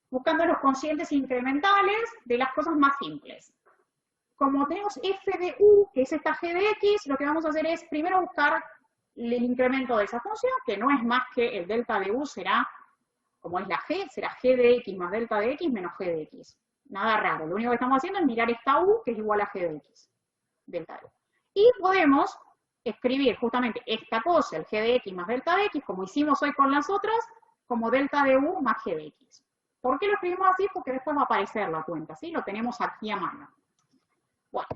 buscando los cocientes incrementales de las cosas más simples. como tenemos f de u, que es esta g de x, lo que vamos a hacer es primero buscar el incremento de esa función, que no es más que el delta de u será, como es la g, será g de x más delta de x menos g de x. Nada raro, lo único que estamos haciendo es mirar esta u, que es igual a g de x, delta de u. Y podemos escribir justamente esta cosa, el g de x más delta de x, como hicimos hoy con las otras, como delta de u más g de x. ¿Por qué lo escribimos así? Porque después va a aparecer la cuenta, ¿sí? Lo tenemos aquí a mano. Bueno.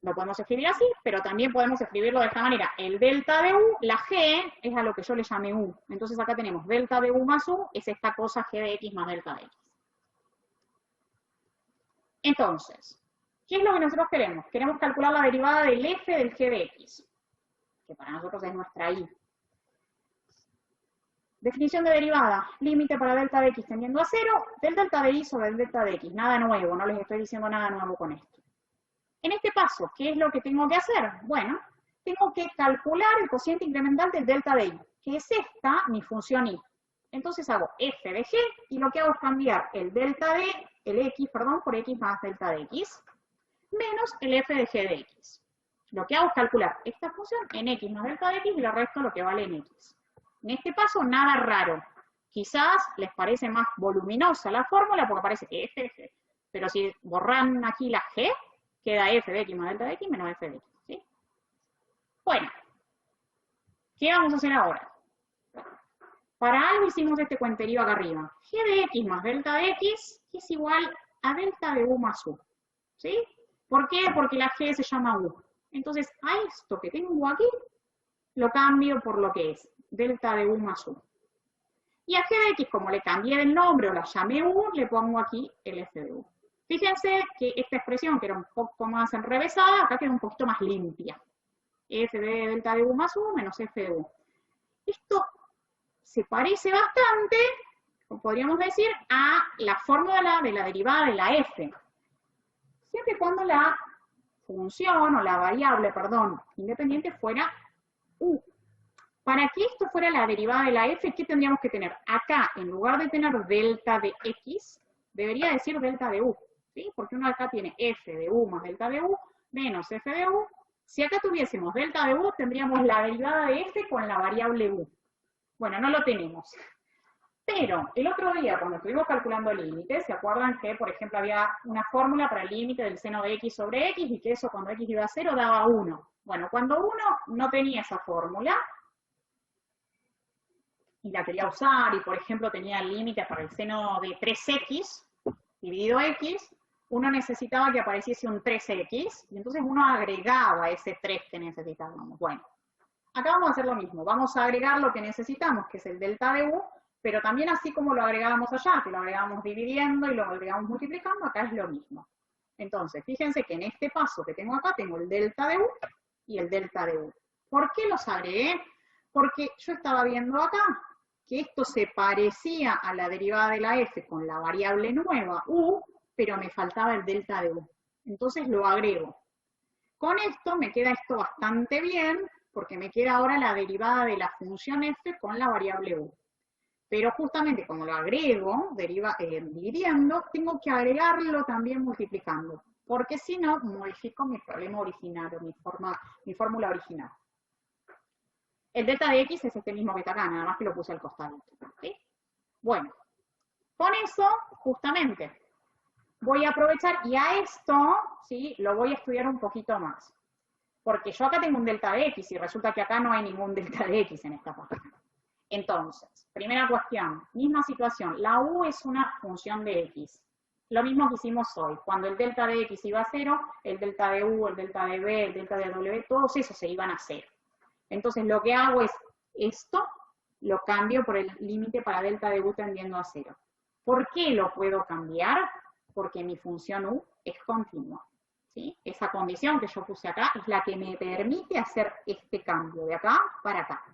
Lo podemos escribir así, pero también podemos escribirlo de esta manera. El delta de u, la g, es a lo que yo le llamé u. Entonces acá tenemos delta de u más u, es esta cosa g de x más delta de x. Entonces, ¿qué es lo que nosotros queremos? Queremos calcular la derivada del f del g de x, que para nosotros es nuestra y. Definición de derivada, límite para delta de x tendiendo a 0, del delta de y sobre el delta de x. Nada nuevo, no les estoy diciendo nada nuevo con esto. En este paso, ¿qué es lo que tengo que hacer? Bueno, tengo que calcular el cociente incremental del delta de y, que es esta, mi función y. Entonces hago f de g, y lo que hago es cambiar el delta de, el x, perdón, por x más delta de x, menos el f de g de x. Lo que hago es calcular esta función en x más delta de x, y le resto lo que vale en x. En este paso, nada raro. Quizás les parece más voluminosa la fórmula, porque aparece f de g. Pero si borran aquí la g, queda f de x más delta de x menos f de x, ¿sí? Bueno, ¿qué vamos a hacer ahora? Para algo hicimos este cuenterío acá arriba. G de x más delta de x es igual a delta de u más u, ¿sí? ¿Por qué? Porque la g se llama u. Entonces, a esto que tengo aquí, lo cambio por lo que es delta de u más u. Y a g de x, como le cambié el nombre o la llamé u, le pongo aquí el f de u. Fíjense que esta expresión, que era un poco más enrevesada, acá queda un poquito más limpia. F de delta de u más u menos f de u. Esto se parece bastante, o podríamos decir, a la fórmula de la derivada de la f. Siempre y cuando la función, o la variable, perdón, independiente fuera u. Para que esto fuera la derivada de la f, ¿qué tendríamos que tener? Acá, en lugar de tener delta de x, debería decir delta de u. ¿Sí? Porque uno acá tiene f de u más delta de u menos f de u. Si acá tuviésemos delta de u, tendríamos la derivada de f con la variable u. Bueno, no lo tenemos. Pero el otro día, cuando estuvimos calculando límites, ¿se acuerdan que, por ejemplo, había una fórmula para el límite del seno de x sobre x y que eso cuando x iba a 0 daba 1? Bueno, cuando 1 no tenía esa fórmula y la quería usar y, por ejemplo, tenía el límite para el seno de 3x dividido x, uno necesitaba que apareciese un 3x, y entonces uno agregaba ese 3 que necesitábamos. Bueno, acá vamos a hacer lo mismo, vamos a agregar lo que necesitamos, que es el delta de u, pero también así como lo agregábamos allá, que lo agregamos dividiendo y lo agregamos multiplicando, acá es lo mismo. Entonces, fíjense que en este paso que tengo acá, tengo el delta de u y el delta de u. ¿Por qué los agregué? Porque yo estaba viendo acá que esto se parecía a la derivada de la f con la variable nueva u, pero me faltaba el delta de u. Entonces lo agrego. Con esto me queda esto bastante bien, porque me queda ahora la derivada de la función f con la variable u. Pero justamente como lo agrego, dividiendo, tengo que agregarlo también multiplicando, porque si no, modifico mi problema original, o mi fórmula original. El delta de x es este mismo que está acá, nada más que lo puse al costado. ¿Sí? Bueno, con eso, justamente, voy a aprovechar, y a esto, ¿sí?, lo voy a estudiar un poquito más. Porque yo acá tengo un delta de x, y resulta que acá no hay ningún delta de x en esta página. Entonces, primera cuestión, misma situación, la u es una función de x. Lo mismo que hicimos hoy, cuando el delta de x iba a 0, el delta de u, el delta de b, el delta de w, todos esos se iban a 0. Entonces lo que hago es esto, lo cambio por el límite para delta de u tendiendo a 0. ¿Por qué lo puedo cambiar? Porque mi función u es continua. ¿Sí? Esa condición que yo puse acá es la que me permite hacer este cambio de acá para acá.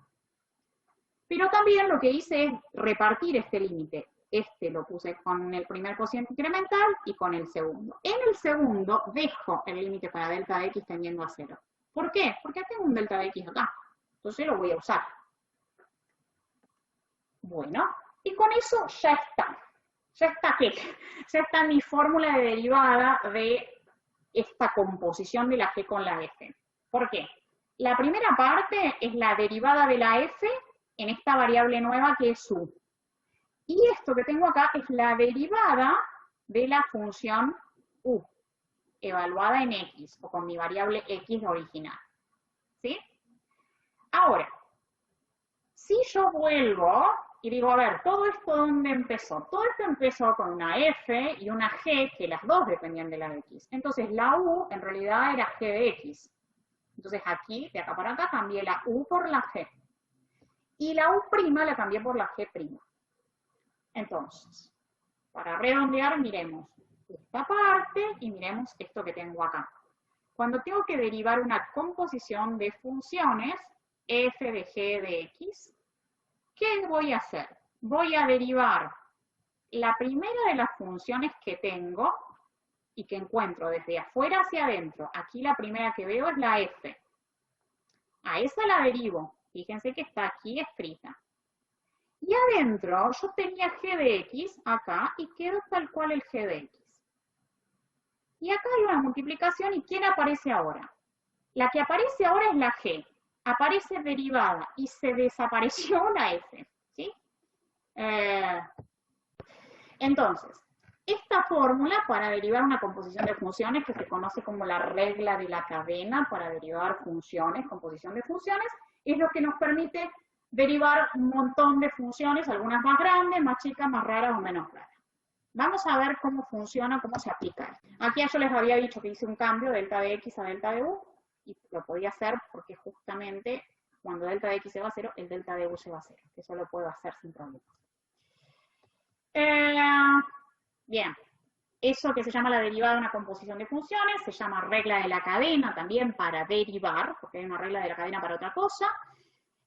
Pero también lo que hice es repartir este límite. Este lo puse con el primer cociente incremental y con el segundo. En el segundo dejo el límite para delta de x tendiendo a 0. ¿Por qué? Porque tengo un delta de x acá. Entonces lo voy a usar. Bueno, y con eso ya está. ya está, ¿qué? Ya está mi fórmula de derivada de esta composición de la g con la f. ¿Por qué? La primera parte es la derivada de la f en esta variable nueva que es u. Y esto que tengo acá es la derivada de la función u, evaluada en x, o con mi variable x original. ¿Sí? Ahora, si yo vuelvo y digo, a ver, ¿todo esto dónde empezó? Todo esto empezó con una f y una g, que las dos dependían de la x. Entonces, la u en realidad era g de x. Entonces, aquí, de acá para acá, cambié la u por la g. Y la u' la cambié por la g'. Entonces, para redondear, miremos esta parte y miremos esto que tengo acá. Cuando tengo que derivar una composición de funciones, f de g de x, ¿qué voy a hacer? Voy a derivar la primera de las funciones que tengo y que encuentro desde afuera hacia adentro. Aquí la primera que veo es la f. A esa la derivo. Fíjense que está aquí escrita. Y adentro yo tenía g de x acá y quedó tal cual el g de x. Y acá hay una multiplicación y ¿quién aparece ahora? La que aparece ahora es la g. Aparece derivada y se desapareció la f. ¿Sí? Entonces, esta fórmula para derivar una composición de funciones, que se conoce como la regla de la cadena para derivar funciones, composición de funciones, es lo que nos permite derivar un montón de funciones, algunas más grandes, más chicas, más raras o menos raras. Vamos a ver cómo funciona, cómo se aplica. Aquí yo les había dicho que hice un cambio de delta de x a delta de u, y lo podía hacer porque justamente cuando delta de x se va a 0, el delta de u se va a 0. Eso lo puedo hacer sin problema. Bien, eso que se llama la derivada de una composición de funciones, se llama regla de la cadena también para derivar, porque hay una regla de la cadena para otra cosa.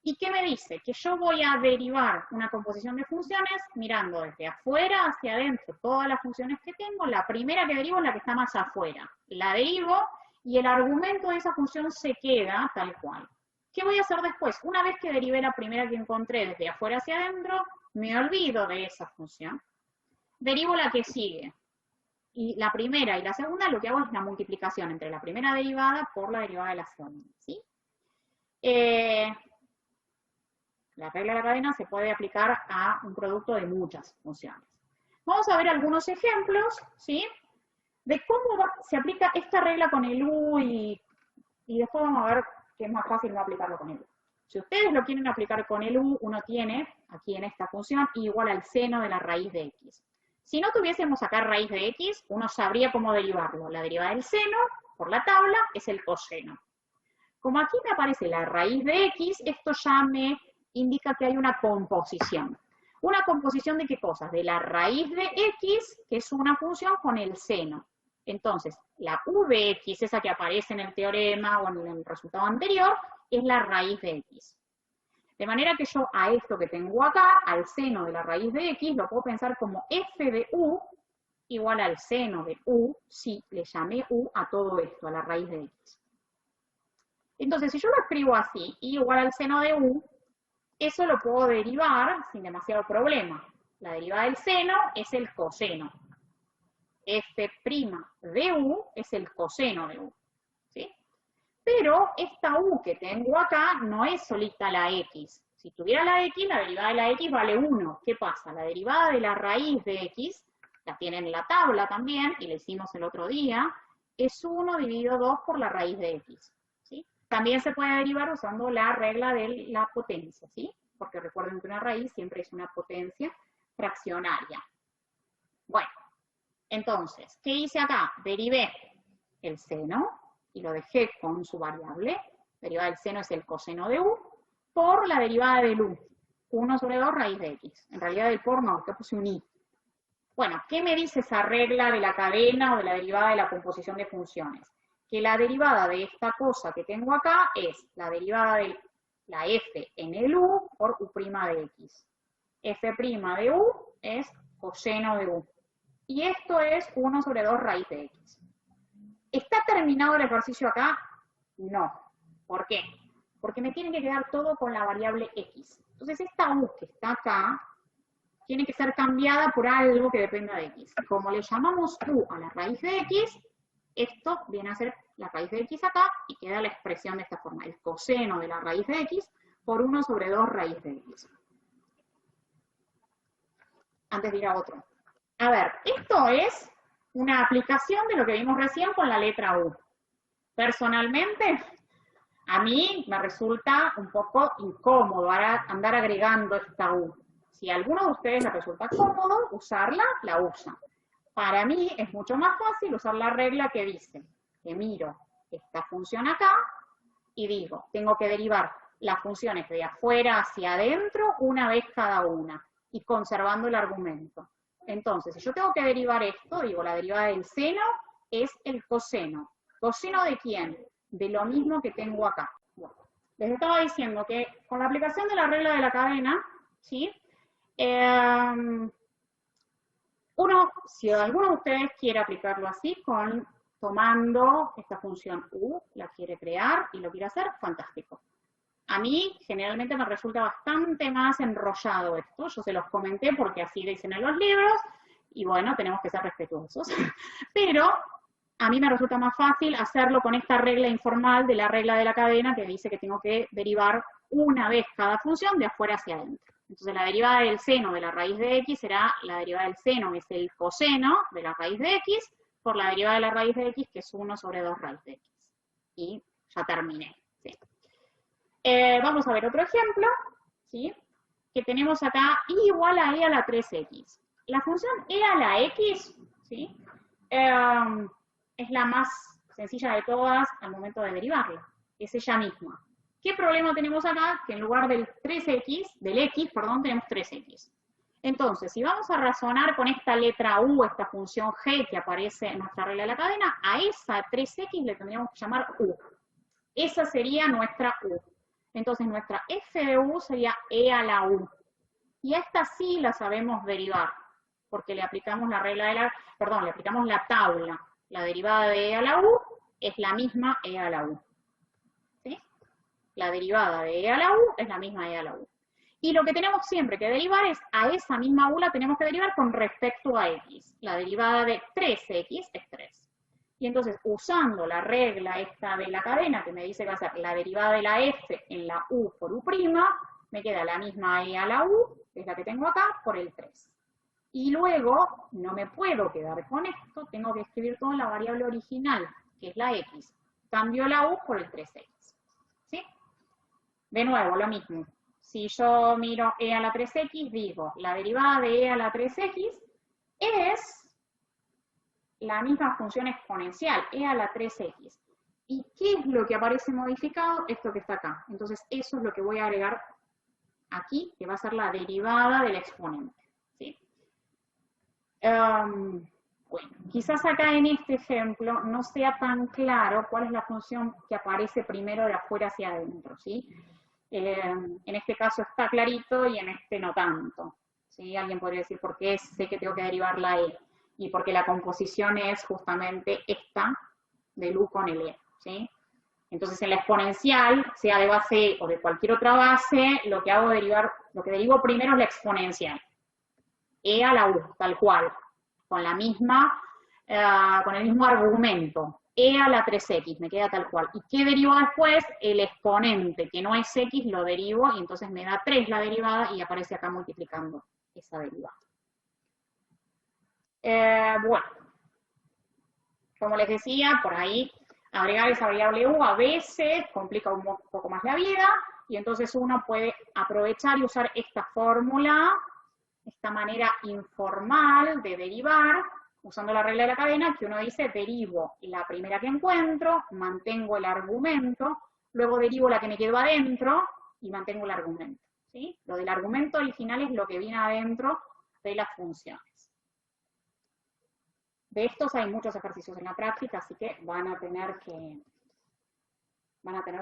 ¿Y qué me dice? Que yo voy a derivar una composición de funciones mirando desde afuera hacia adentro todas las funciones que tengo. La primera que derivo es la que está más afuera. La derivo y el argumento de esa función se queda tal cual. ¿Qué voy a hacer después? Una vez que derivé la primera que encontré desde afuera hacia adentro, me olvido de esa función. Derivo la que sigue. Y la primera y la segunda lo que hago es la multiplicación entre la primera derivada por la derivada de la segunda. ¿Sí? La regla de la cadena se puede aplicar a un producto de muchas funciones. Vamos a ver algunos ejemplos, ¿sí? De cómo se aplica esta regla con el u y después vamos a ver que es más fácil no aplicarlo con el u. Si ustedes lo quieren aplicar con el u, uno tiene, aquí en esta función, i igual al seno de la raíz de x. Si no tuviésemos acá raíz de x, uno sabría cómo derivarlo. La derivada del seno, por la tabla, es el coseno. Como aquí me aparece la raíz de x, esto ya me indica que hay una composición. ¿Una composición de qué cosas? De la raíz de x, que es una función, con el seno. Entonces, la u de x, esa que aparece en el teorema o en el resultado anterior, es la raíz de x. De manera que yo a esto que tengo acá, al seno de la raíz de x, lo puedo pensar como f de u igual al seno de u, si le llamé u a todo esto, a la raíz de x. Entonces, si yo lo escribo así, i igual al seno de u, eso lo puedo derivar sin demasiado problema. La derivada del seno es el coseno. F' de u es el coseno de u. ¿Sí? Pero esta u que tengo acá no es solita la x. Si tuviera la x, la derivada de la x vale 1. ¿Qué pasa? La derivada de la raíz de x, la tienen en la tabla también, y la hicimos el otro día, es 1 dividido 2 por la raíz de x. ¿Sí? También se puede derivar usando la regla de la potencia, ¿sí? Porque recuerden que una raíz siempre es una potencia fraccionaria. Bueno, entonces, ¿qué hice acá? Derivé el seno y lo dejé con su variable. La derivada del seno es el coseno de u por la derivada del u. 1 sobre 2 raíz de x. En realidad del por no, que puse un i. Bueno, ¿qué me dice esa regla de la cadena o de la derivada de la composición de funciones? Que la derivada de esta cosa que tengo acá es la derivada de la f en el u por u' de x. F' de u es coseno de u. Y esto es 1 sobre 2 raíz de x. ¿Está terminado el ejercicio acá? No. ¿Por qué? Porque me tiene que quedar todo con la variable x. Entonces esta u que está acá, tiene que ser cambiada por algo que dependa de x. Como le llamamos u a la raíz de x, esto viene a ser la raíz de x acá y queda la expresión de esta forma, el coseno de la raíz de x por 1 sobre 2 raíz de x. Antes de ir a otro. A ver, esto es una aplicación de lo que vimos recién con la letra u. Personalmente, a mí me resulta un poco incómodo andar agregando esta u. Si a alguno de ustedes le resulta cómodo usarla, la usa. Para mí es mucho más fácil usar la regla que dice que miro esta función acá y digo, tengo que derivar las funciones de afuera hacia adentro una vez cada una y conservando el argumento. Entonces, si yo tengo que derivar esto, digo, la derivada del seno es el coseno. ¿Coseno de quién? De lo mismo que tengo acá. Bueno, les estaba diciendo que con la aplicación de la regla de la cadena, ¿sí? Si alguno de ustedes quiere aplicarlo así, tomando esta función u, la quiere crear y lo quiere hacer, fantástico. A mí, generalmente me resulta bastante más enrollado esto. Yo se los comenté porque así dicen en los libros, y bueno, tenemos que ser respetuosos. Pero a mí me resulta más fácil hacerlo con esta regla informal de la regla de la cadena que dice que tengo que derivar una vez cada función de afuera hacia adentro. Entonces la derivada del seno de la raíz de x será la derivada del seno, que es el coseno de la raíz de x, por la derivada de la raíz de x, que es 1 sobre 2 raíz de x. Y ya terminé. ¿Sí? Vamos a ver otro ejemplo, ¿sí? Que tenemos acá i igual a e a la 3x. La función e a la x, ¿sí? Es la más sencilla de todas al momento de derivarla. Es ella misma. ¿Qué problema tenemos acá? Que en lugar del 3x, del x, perdón, tenemos 3x. Entonces, si vamos a razonar con esta letra u, esta función g que aparece en nuestra regla de la cadena, a esa 3x le tendríamos que llamar u. Esa sería nuestra u. Entonces, nuestra f de u sería e a la u. Y a esta sí la sabemos derivar, porque le aplicamos la regla de la, perdón, le aplicamos la tabla. La derivada de e a la u es la misma e a la u. ¿Sí? La derivada de e a la u es la misma e a la u. Y lo que tenemos siempre que derivar es, a esa misma u la tenemos que derivar con respecto a x. La derivada de 3x es 3. Y entonces, usando la regla esta de la cadena, que me dice que va a ser la derivada de la f en la u por u', me queda la misma e a la u, que es la que tengo acá, por el 3. Y luego, no me puedo quedar con esto, tengo que escribir todo en la variable original, que es la x. Cambio la u por el 3x. ¿Sí? De nuevo, lo mismo. Si yo miro e a la 3x, digo, la derivada de e a la 3x es la misma función exponencial, e a la 3x. ¿Y qué es lo que aparece modificado? Esto que está acá. Entonces, eso es lo que voy a agregar aquí, que va a ser la derivada del exponente. ¿Sí? Bueno, quizás acá en este ejemplo no sea tan claro cuál es la función que aparece primero de afuera hacia adentro, ¿sí? En este caso está clarito y en este no tanto, ¿sí? Alguien podría decir por qué sé que tengo que derivar la e, y porque la composición es justamente esta del u con el e, ¿sí? Entonces en la exponencial, sea de base e o de cualquier otra base, lo que derivo primero es la exponencial. E a la u, tal cual, con la misma, con el mismo argumento. E a la 3x, me queda tal cual. ¿Y qué derivo después? El exponente, que no es x, lo derivo, y entonces me da 3 la derivada, y aparece acá multiplicando esa derivada. Bueno, como les decía, por ahí, agregar esa variable u a veces complica un poco más la vida, y entonces uno puede aprovechar y usar esta fórmula, esta manera informal de derivar, usando la regla de la cadena, que uno dice, derivo la primera que encuentro, mantengo el argumento, luego derivo la que me quedó adentro, y mantengo el argumento. ¿Sí? Lo del argumento original es lo que viene adentro de las funciones. De estos hay muchos ejercicios en la práctica, así que van a tener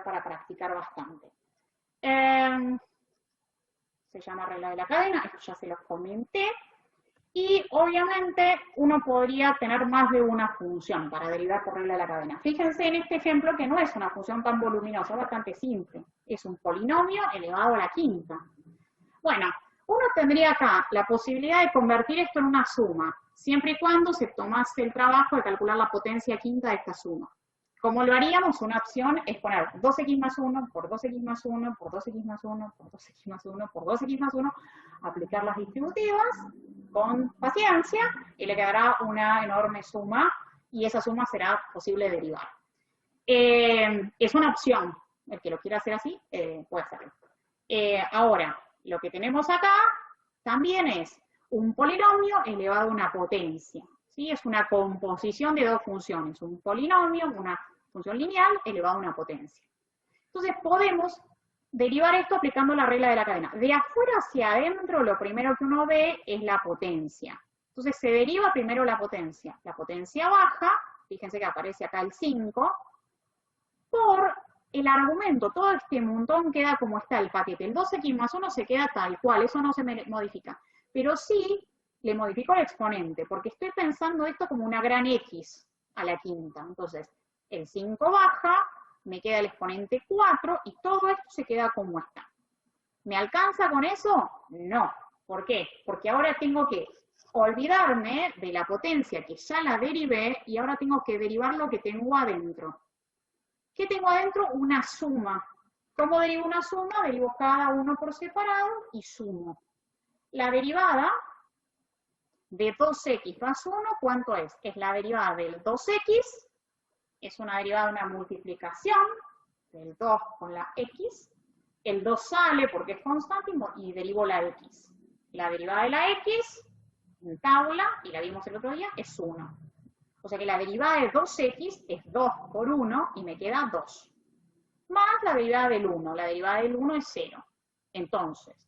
para practicar bastante. Se llama regla de la cadena, esto ya se los comenté. Y obviamente uno podría tener más de una función para derivar por regla de la cadena. Fíjense en este ejemplo que no es una función tan voluminosa, es bastante simple. Es un polinomio elevado a la quinta. Bueno, Uno tendría acá la posibilidad de convertir esto en una suma, siempre y cuando se tomase el trabajo de calcular la potencia quinta de esta suma. Como lo haríamos, una opción es poner 2x más 1 por 2x más 1 por 2x más 1 por 2x más 1 por 2x más 1, aplicar las distributivas con paciencia y le quedará una enorme suma y esa suma será posible derivar. Es una opción, el que lo quiera hacer así puede hacerlo. Ahora, lo que tenemos acá también es un polinomio elevado a una potencia. ¿Sí? Es una composición de dos funciones, un polinomio, una función lineal elevado a una potencia. Entonces podemos derivar esto aplicando la regla de la cadena. De afuera hacia adentro lo primero que uno ve es la potencia. Entonces se deriva primero la potencia. La potencia baja, fíjense que aparece acá el 5, por el argumento, todo este montón queda como está el paquete. El 2x más 1 se queda tal cual, eso no se modifica. Pero sí le modifico el exponente, porque estoy pensando esto como una gran X a la quinta. Entonces, el 5 baja, me queda el exponente 4, y todo esto se queda como está. ¿Me alcanza con eso? No. ¿Por qué? Porque ahora tengo que olvidarme de la potencia que ya la derivé, y ahora tengo que derivar lo que tengo adentro. ¿Qué tengo adentro? Una suma. ¿Cómo derivo una suma? Derivo cada uno por separado y sumo. La derivada de 2x más 1, ¿cuánto es? Es la derivada del 2x, es una derivada de una multiplicación del 2 con la x, el 2 sale porque es constante y derivo la x. La derivada de la x, en tabla, y la vimos el otro día, es 1. O sea que la derivada de 2x es 2 por 1 y me queda 2. Más la derivada del 1. La derivada del 1 es 0. Entonces,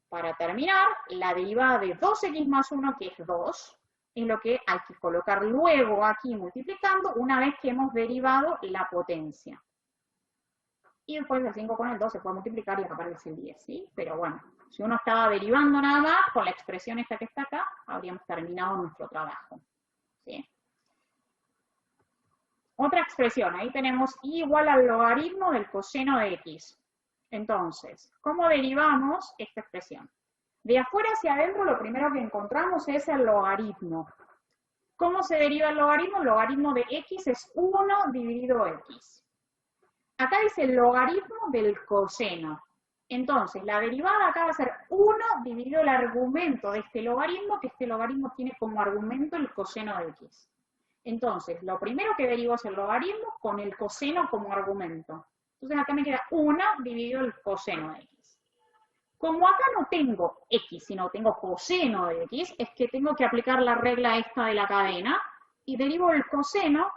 para terminar, la derivada de 2x más 1, que es 2, es lo que hay que colocar luego aquí multiplicando una vez que hemos derivado la potencia. Y después el 5 con el 2 se puede multiplicar y acá aparece el 10, ¿sí? Pero bueno, si uno estaba derivando nada más, con la expresión esta que está acá, habríamos terminado nuestro trabajo, ¿sí? Otra expresión, ahí tenemos y igual al logaritmo del coseno de x. Entonces, ¿cómo derivamos esta expresión? De afuera hacia adentro lo primero que encontramos es el logaritmo. ¿Cómo se deriva el logaritmo? El logaritmo de x es 1 dividido x. Acá dice el logaritmo del coseno. Entonces, la derivada acá va a ser 1 dividido el argumento de este logaritmo, que este logaritmo tiene como argumento el coseno de x. Entonces, lo primero que derivo es el logaritmo con el coseno como argumento. Entonces acá me queda 1 dividido el coseno de x. Como acá no tengo x, sino tengo coseno de x, es que tengo que aplicar la regla esta de la cadena y derivo el coseno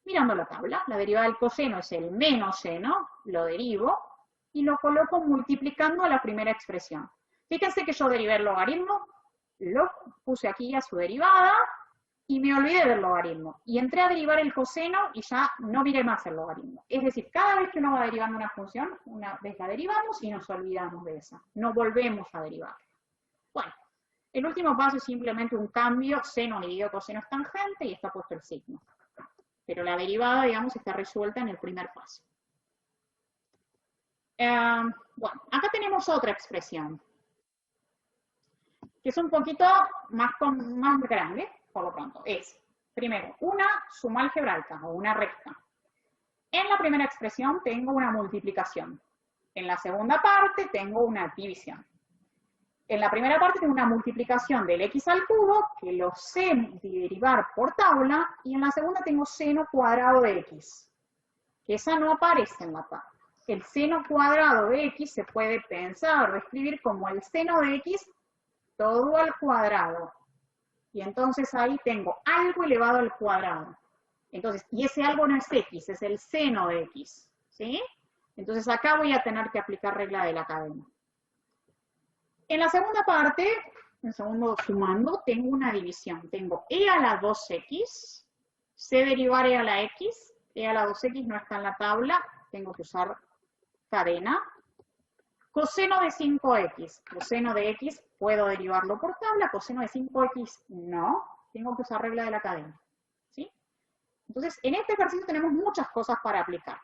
mirando la tabla. La derivada del coseno es el menos seno, lo derivo y lo coloco multiplicando a la primera expresión. Fíjense que yo derivé el logaritmo, lo puse aquí a su derivada, y me olvidé del logaritmo. Y entré a derivar el coseno y ya no miré más el logaritmo. Es decir, cada vez que uno va derivando una función, una vez la derivamos y nos olvidamos de esa. No volvemos a derivarla. Bueno, el último paso es simplemente un cambio, seno dividido coseno es tangente y está puesto el signo. Pero la derivada, digamos, está resuelta en el primer paso. Bueno, acá tenemos otra expresión, que es un poquito más grande. Por lo pronto, es, primero, una suma algebraica o una recta. En la primera expresión tengo una multiplicación. En la segunda parte tengo una división. En la primera parte tengo una multiplicación del x al cubo, que lo sé derivar por tabla, y en la segunda tengo seno cuadrado de x, que esa no aparece en la tabla. El seno cuadrado de x se puede pensar o escribir como el seno de x todo al cuadrado. Y entonces ahí tengo algo elevado al cuadrado. Entonces, y ese algo no es x, es el seno de x, ¿sí? Entonces acá voy a tener que aplicar regla de la cadena. En la segunda parte, en el segundo sumando, tengo una división. Tengo e a la 2x, sé derivar e a la x, e a la 2x no está en la tabla, tengo que usar cadena. Coseno de 5x, coseno de x, puedo derivarlo por tabla, coseno de 5x, no, tengo que usar regla de la cadena, ¿sí? Entonces, en este ejercicio tenemos muchas cosas para aplicar.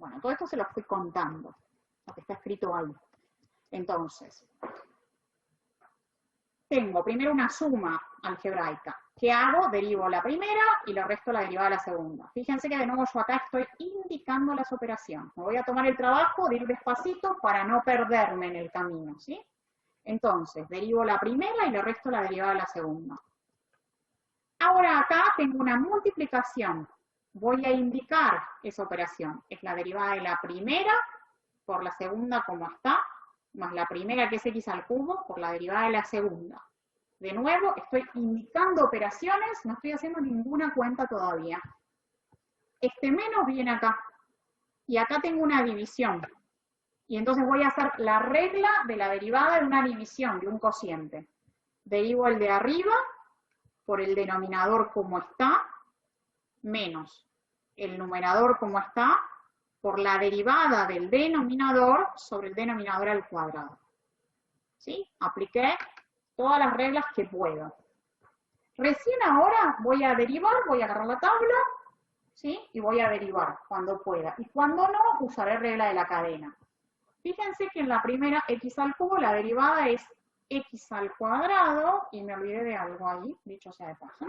Bueno, todo esto se lo fui contando, lo que está escrito ahí. Entonces, tengo primero una suma algebraica. ¿Qué hago? Derivo la primera y le resto la derivada de la segunda. Fíjense que de nuevo yo acá estoy indicando las operaciones. Me voy a tomar el trabajo de ir despacito para no perderme en el camino, ¿sí? Entonces, derivo la primera y le resto la derivada de la segunda. Ahora acá tengo una multiplicación. Voy a indicar esa operación. Es la derivada de la primera por la segunda como está, más la primera que es x al cubo por la derivada de la segunda. De nuevo, estoy indicando operaciones, no estoy haciendo ninguna cuenta todavía. Este menos viene acá. Y acá tengo una división. Y entonces voy a hacer la regla de la derivada de una división, de un cociente. Derivo el de arriba por el denominador como está, menos el numerador como está, por la derivada del denominador sobre el denominador al cuadrado. ¿Sí? Apliqué todas las reglas que puedo. Recién ahora voy a derivar, voy a agarrar la tabla, ¿sí? Y voy a derivar cuando pueda. Y cuando no, usaré regla de la cadena. Fíjense que en la primera x al cubo la derivada es x al cuadrado, y me olvidé de algo ahí, dicho sea de paso,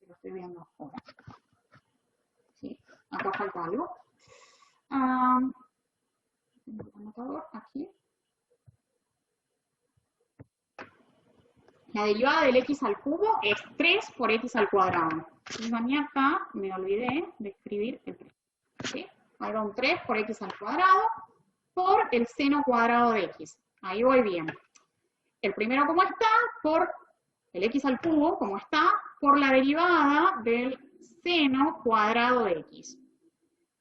lo estoy viendo ahora. ¿Sí? Acá falta algo. El anotador aquí. La derivada del x al cubo es 3 por x al cuadrado. Y a mí acá me olvidé de escribir el 3. ¿Sí? Ahí va un 3 por x al cuadrado por el seno cuadrado de x. Ahí voy bien. El primero como está, por el x al cubo, como está, por la derivada del seno cuadrado de x.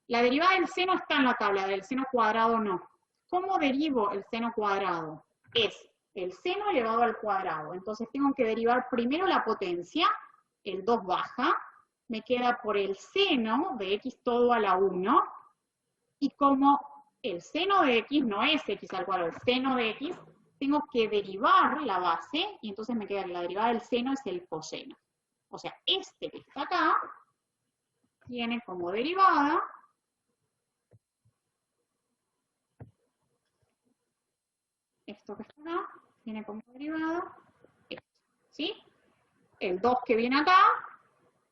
La derivada del seno está en la tabla, del seno cuadrado no. ¿Cómo derivo el seno cuadrado? Es el seno elevado al cuadrado. Entonces tengo que derivar primero la potencia, el 2 baja, me queda por el seno de x todo a la 1, y como el seno de x no es x al cuadrado, el seno de x, tengo que derivar la base, y entonces me queda que la derivada del seno es el coseno. O sea, este que está acá, tiene como derivada esto que está acá, tiene como derivada esto, ¿sí? El 2 que viene acá,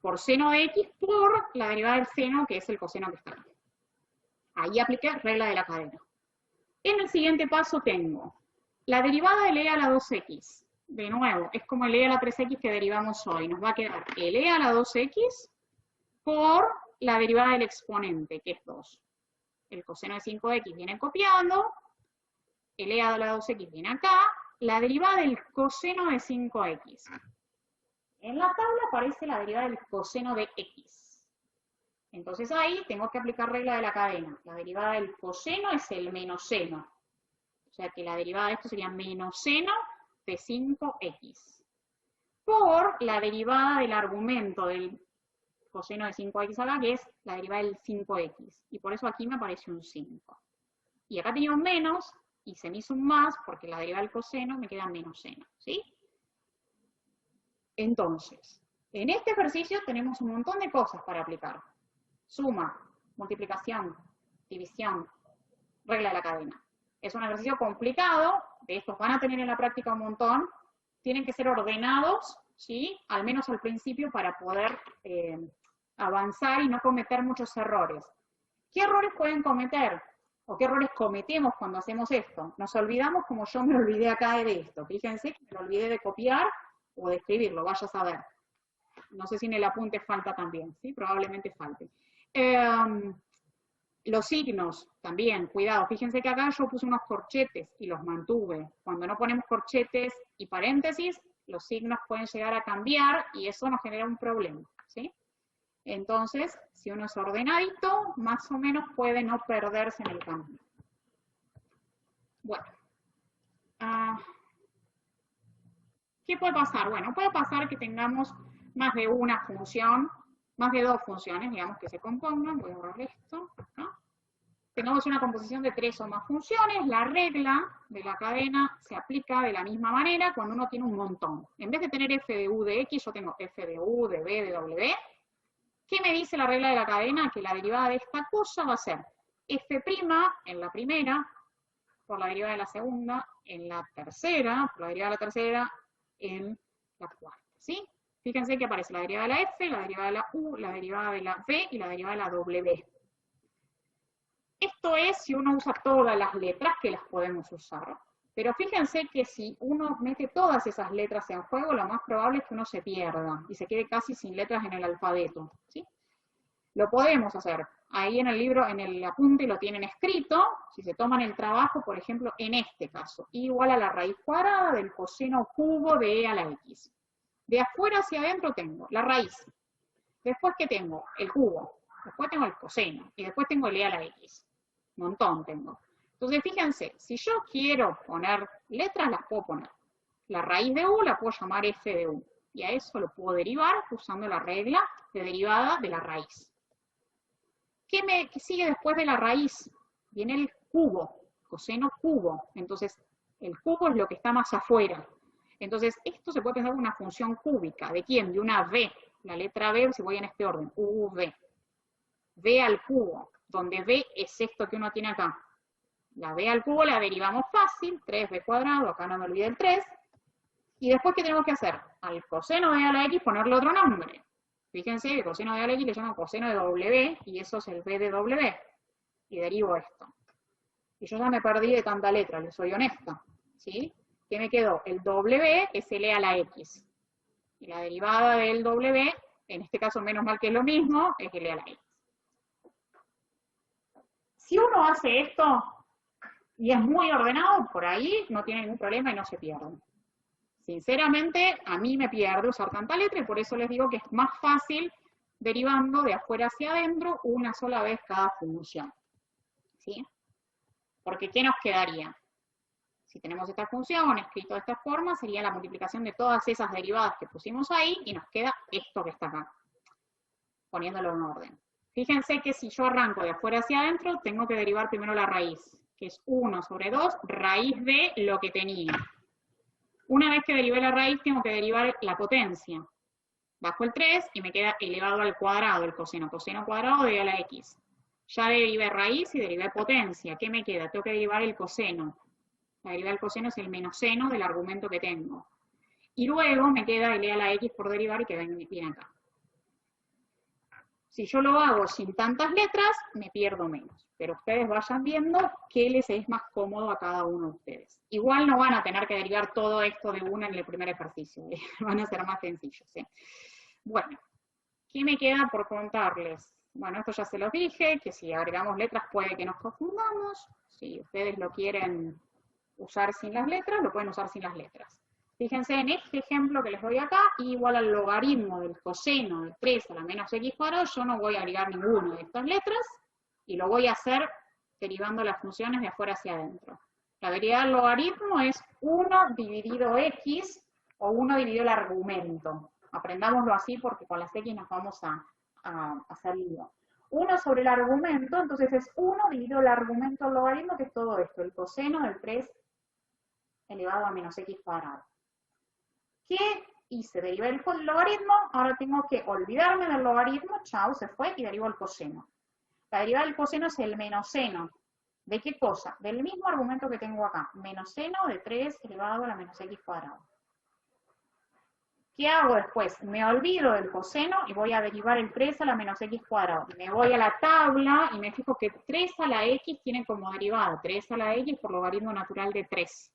por seno de x, por la derivada del seno, que es el coseno que está acá. Ahí apliqué regla de la cadena. En el siguiente paso tengo la derivada de e a la 2x. De nuevo, es como el e a la 3x que derivamos hoy. Nos va a quedar el e a la 2x por la derivada del exponente, que es 2. El coseno de 5x viene copiando, el e a la 2x viene acá, la derivada del coseno de 5x. En la tabla aparece la derivada del coseno de x. Entonces ahí tengo que aplicar regla de la cadena. La derivada del coseno es el menos seno. O sea que la derivada de esto sería menos seno de 5x. Por la derivada del argumento del coseno de 5x acá, que es la derivada del 5x. Y por eso aquí me aparece un 5. Y acá tenía un menos, y se me hizo un más, porque la derivada del coseno me queda menos seno, ¿sí? Entonces, en este ejercicio tenemos un montón de cosas para aplicar. Suma, multiplicación, división, regla de la cadena. Es un ejercicio complicado, de estos van a tener en la práctica un montón, tienen que ser ordenados, ¿sí? Al menos al principio para poder avanzar y no cometer muchos errores. ¿Qué errores pueden cometer? ¿O qué errores cometemos cuando hacemos esto? Nos olvidamos, como yo me olvidé acá de esto. Fíjense que me lo olvidé de copiar o de escribirlo, vaya a saber. No sé si en el apunte falta también, ¿sí? Probablemente falte. Los signos, también, cuidado. Fíjense que acá yo puse unos corchetes y los mantuve. Cuando no ponemos corchetes y paréntesis, los signos pueden llegar a cambiar y eso nos genera un problema, ¿sí? Entonces, si uno es ordenadito, más o menos puede no perderse en el camino. Bueno. ¿Qué puede pasar? Bueno, puede pasar que tengamos más de una función, más de dos funciones, digamos, que se compongan. Voy a borrar esto acá. Tengamos una composición de 3 o más funciones. La regla de la cadena se aplica de la misma manera cuando uno tiene un montón. En vez de tener f de u de x, yo tengo f de u, de b, de w. ¿Qué me dice la regla de la cadena? Que la derivada de esta cosa va a ser f' en la primera, por la derivada de la segunda, en la tercera, por la derivada de la tercera, en la cuarta, ¿sí? Fíjense que aparece la derivada de la f, la derivada de la u, la derivada de la v y la derivada de la w. Esto es si uno usa todas las letras, que las podemos usar. Pero fíjense que si uno mete todas esas letras en juego, lo más probable es que uno se pierda y se quede casi sin letras en el alfabeto, ¿sí? Lo podemos hacer. Ahí en el libro, en el apunte, lo tienen escrito. Si se toman el trabajo, por ejemplo, en este caso, I igual a la raíz cuadrada del coseno cubo de E a la X. De afuera hacia adentro tengo la raíz. Después, ¿qué tengo? El cubo. Después tengo el coseno. Y después tengo el E a la X. Un montón tengo. Entonces, fíjense, si yo quiero poner letras, las puedo poner. La raíz de U la puedo llamar f de U. Y a eso lo puedo derivar usando la regla de derivada de la raíz. ¿Qué sigue después de la raíz? Viene el cubo, coseno cubo. Entonces, el cubo es lo que está más afuera. Entonces, esto se puede pensar como una función cúbica. ¿De quién? De una v. La letra v, si voy en este orden, v. V al cubo, donde v es esto que uno tiene acá. La v al cubo la derivamos fácil, 3v cuadrado, acá no me olvidé el 3. Y después, ¿qué tenemos que hacer? Al coseno de a la x ponerle otro nombre. Fíjense que el coseno de a la x le llamo coseno de w, y eso es el v de w. Y derivo esto. Y yo ya me perdí de tanta letra, les soy honesta. ¿Sí? ¿Qué me quedó? El w es el e a la x. Y la derivada del w, en este caso menos mal que es lo mismo, es el e a la x. Si uno hace esto, y es muy ordenado, por ahí no tiene ningún problema y no se pierde. Sinceramente, a mí me pierde usar tanta letra y por eso les digo que es más fácil derivando de afuera hacia adentro una sola vez cada función. ¿Sí? Porque ¿qué nos quedaría? Si tenemos esta función escrito de esta forma, sería la multiplicación de todas esas derivadas que pusimos ahí y nos queda esto que está acá, poniéndolo en orden. Fíjense que si yo arranco de afuera hacia adentro, tengo que derivar primero la raíz, que es 1 sobre 2, raíz de lo que tenía. Una vez que derivé la raíz, tengo que derivar la potencia. Bajo el 3 y me queda elevado al cuadrado el coseno. Coseno cuadrado de a la x. Ya derivé raíz y derivé potencia. ¿Qué me queda? Tengo que derivar el coseno. La derivada del coseno es el menos seno del argumento que tengo. Y luego me queda el e a la x por derivar y que viene acá. Si yo lo hago sin tantas letras, me pierdo menos. Pero ustedes vayan viendo qué les es más cómodo a cada uno de ustedes. Igual no van a tener que derivar todo esto de una en el primer ejercicio. Van a ser más sencillos. Bueno, ¿qué me queda por contarles? Bueno, esto ya se los dije, que si agregamos letras puede que nos confundamos. Si ustedes lo quieren usar sin las letras, lo pueden usar sin las letras. Fíjense en este ejemplo que les doy acá, I igual al logaritmo del coseno de 3 a la menos x cuadrado, yo no voy a agregar ninguna de estas letras, y lo voy a hacer derivando las funciones de afuera hacia adentro. La derivada del logaritmo es 1 dividido x, o 1 dividido el argumento. Aprendámoslo así porque con las x nos vamos a salir. 1 sobre el argumento, entonces es 1 dividido el argumento del logaritmo, que es todo esto, el coseno del 3 elevado a menos x cuadrado. ¿Qué hice? Derivé el logaritmo, ahora tengo que olvidarme del logaritmo, chao, se fue, y derivo el coseno. La derivada del coseno es el menos seno. ¿De qué cosa? Del mismo argumento que tengo acá, menos seno de 3 elevado a la menos x cuadrado. ¿Qué hago después? Me olvido del coseno y voy a derivar el 3 a la menos x cuadrado. Me voy a la tabla y me fijo que 3 a la x tiene como derivada 3 a la x por logaritmo natural de 3.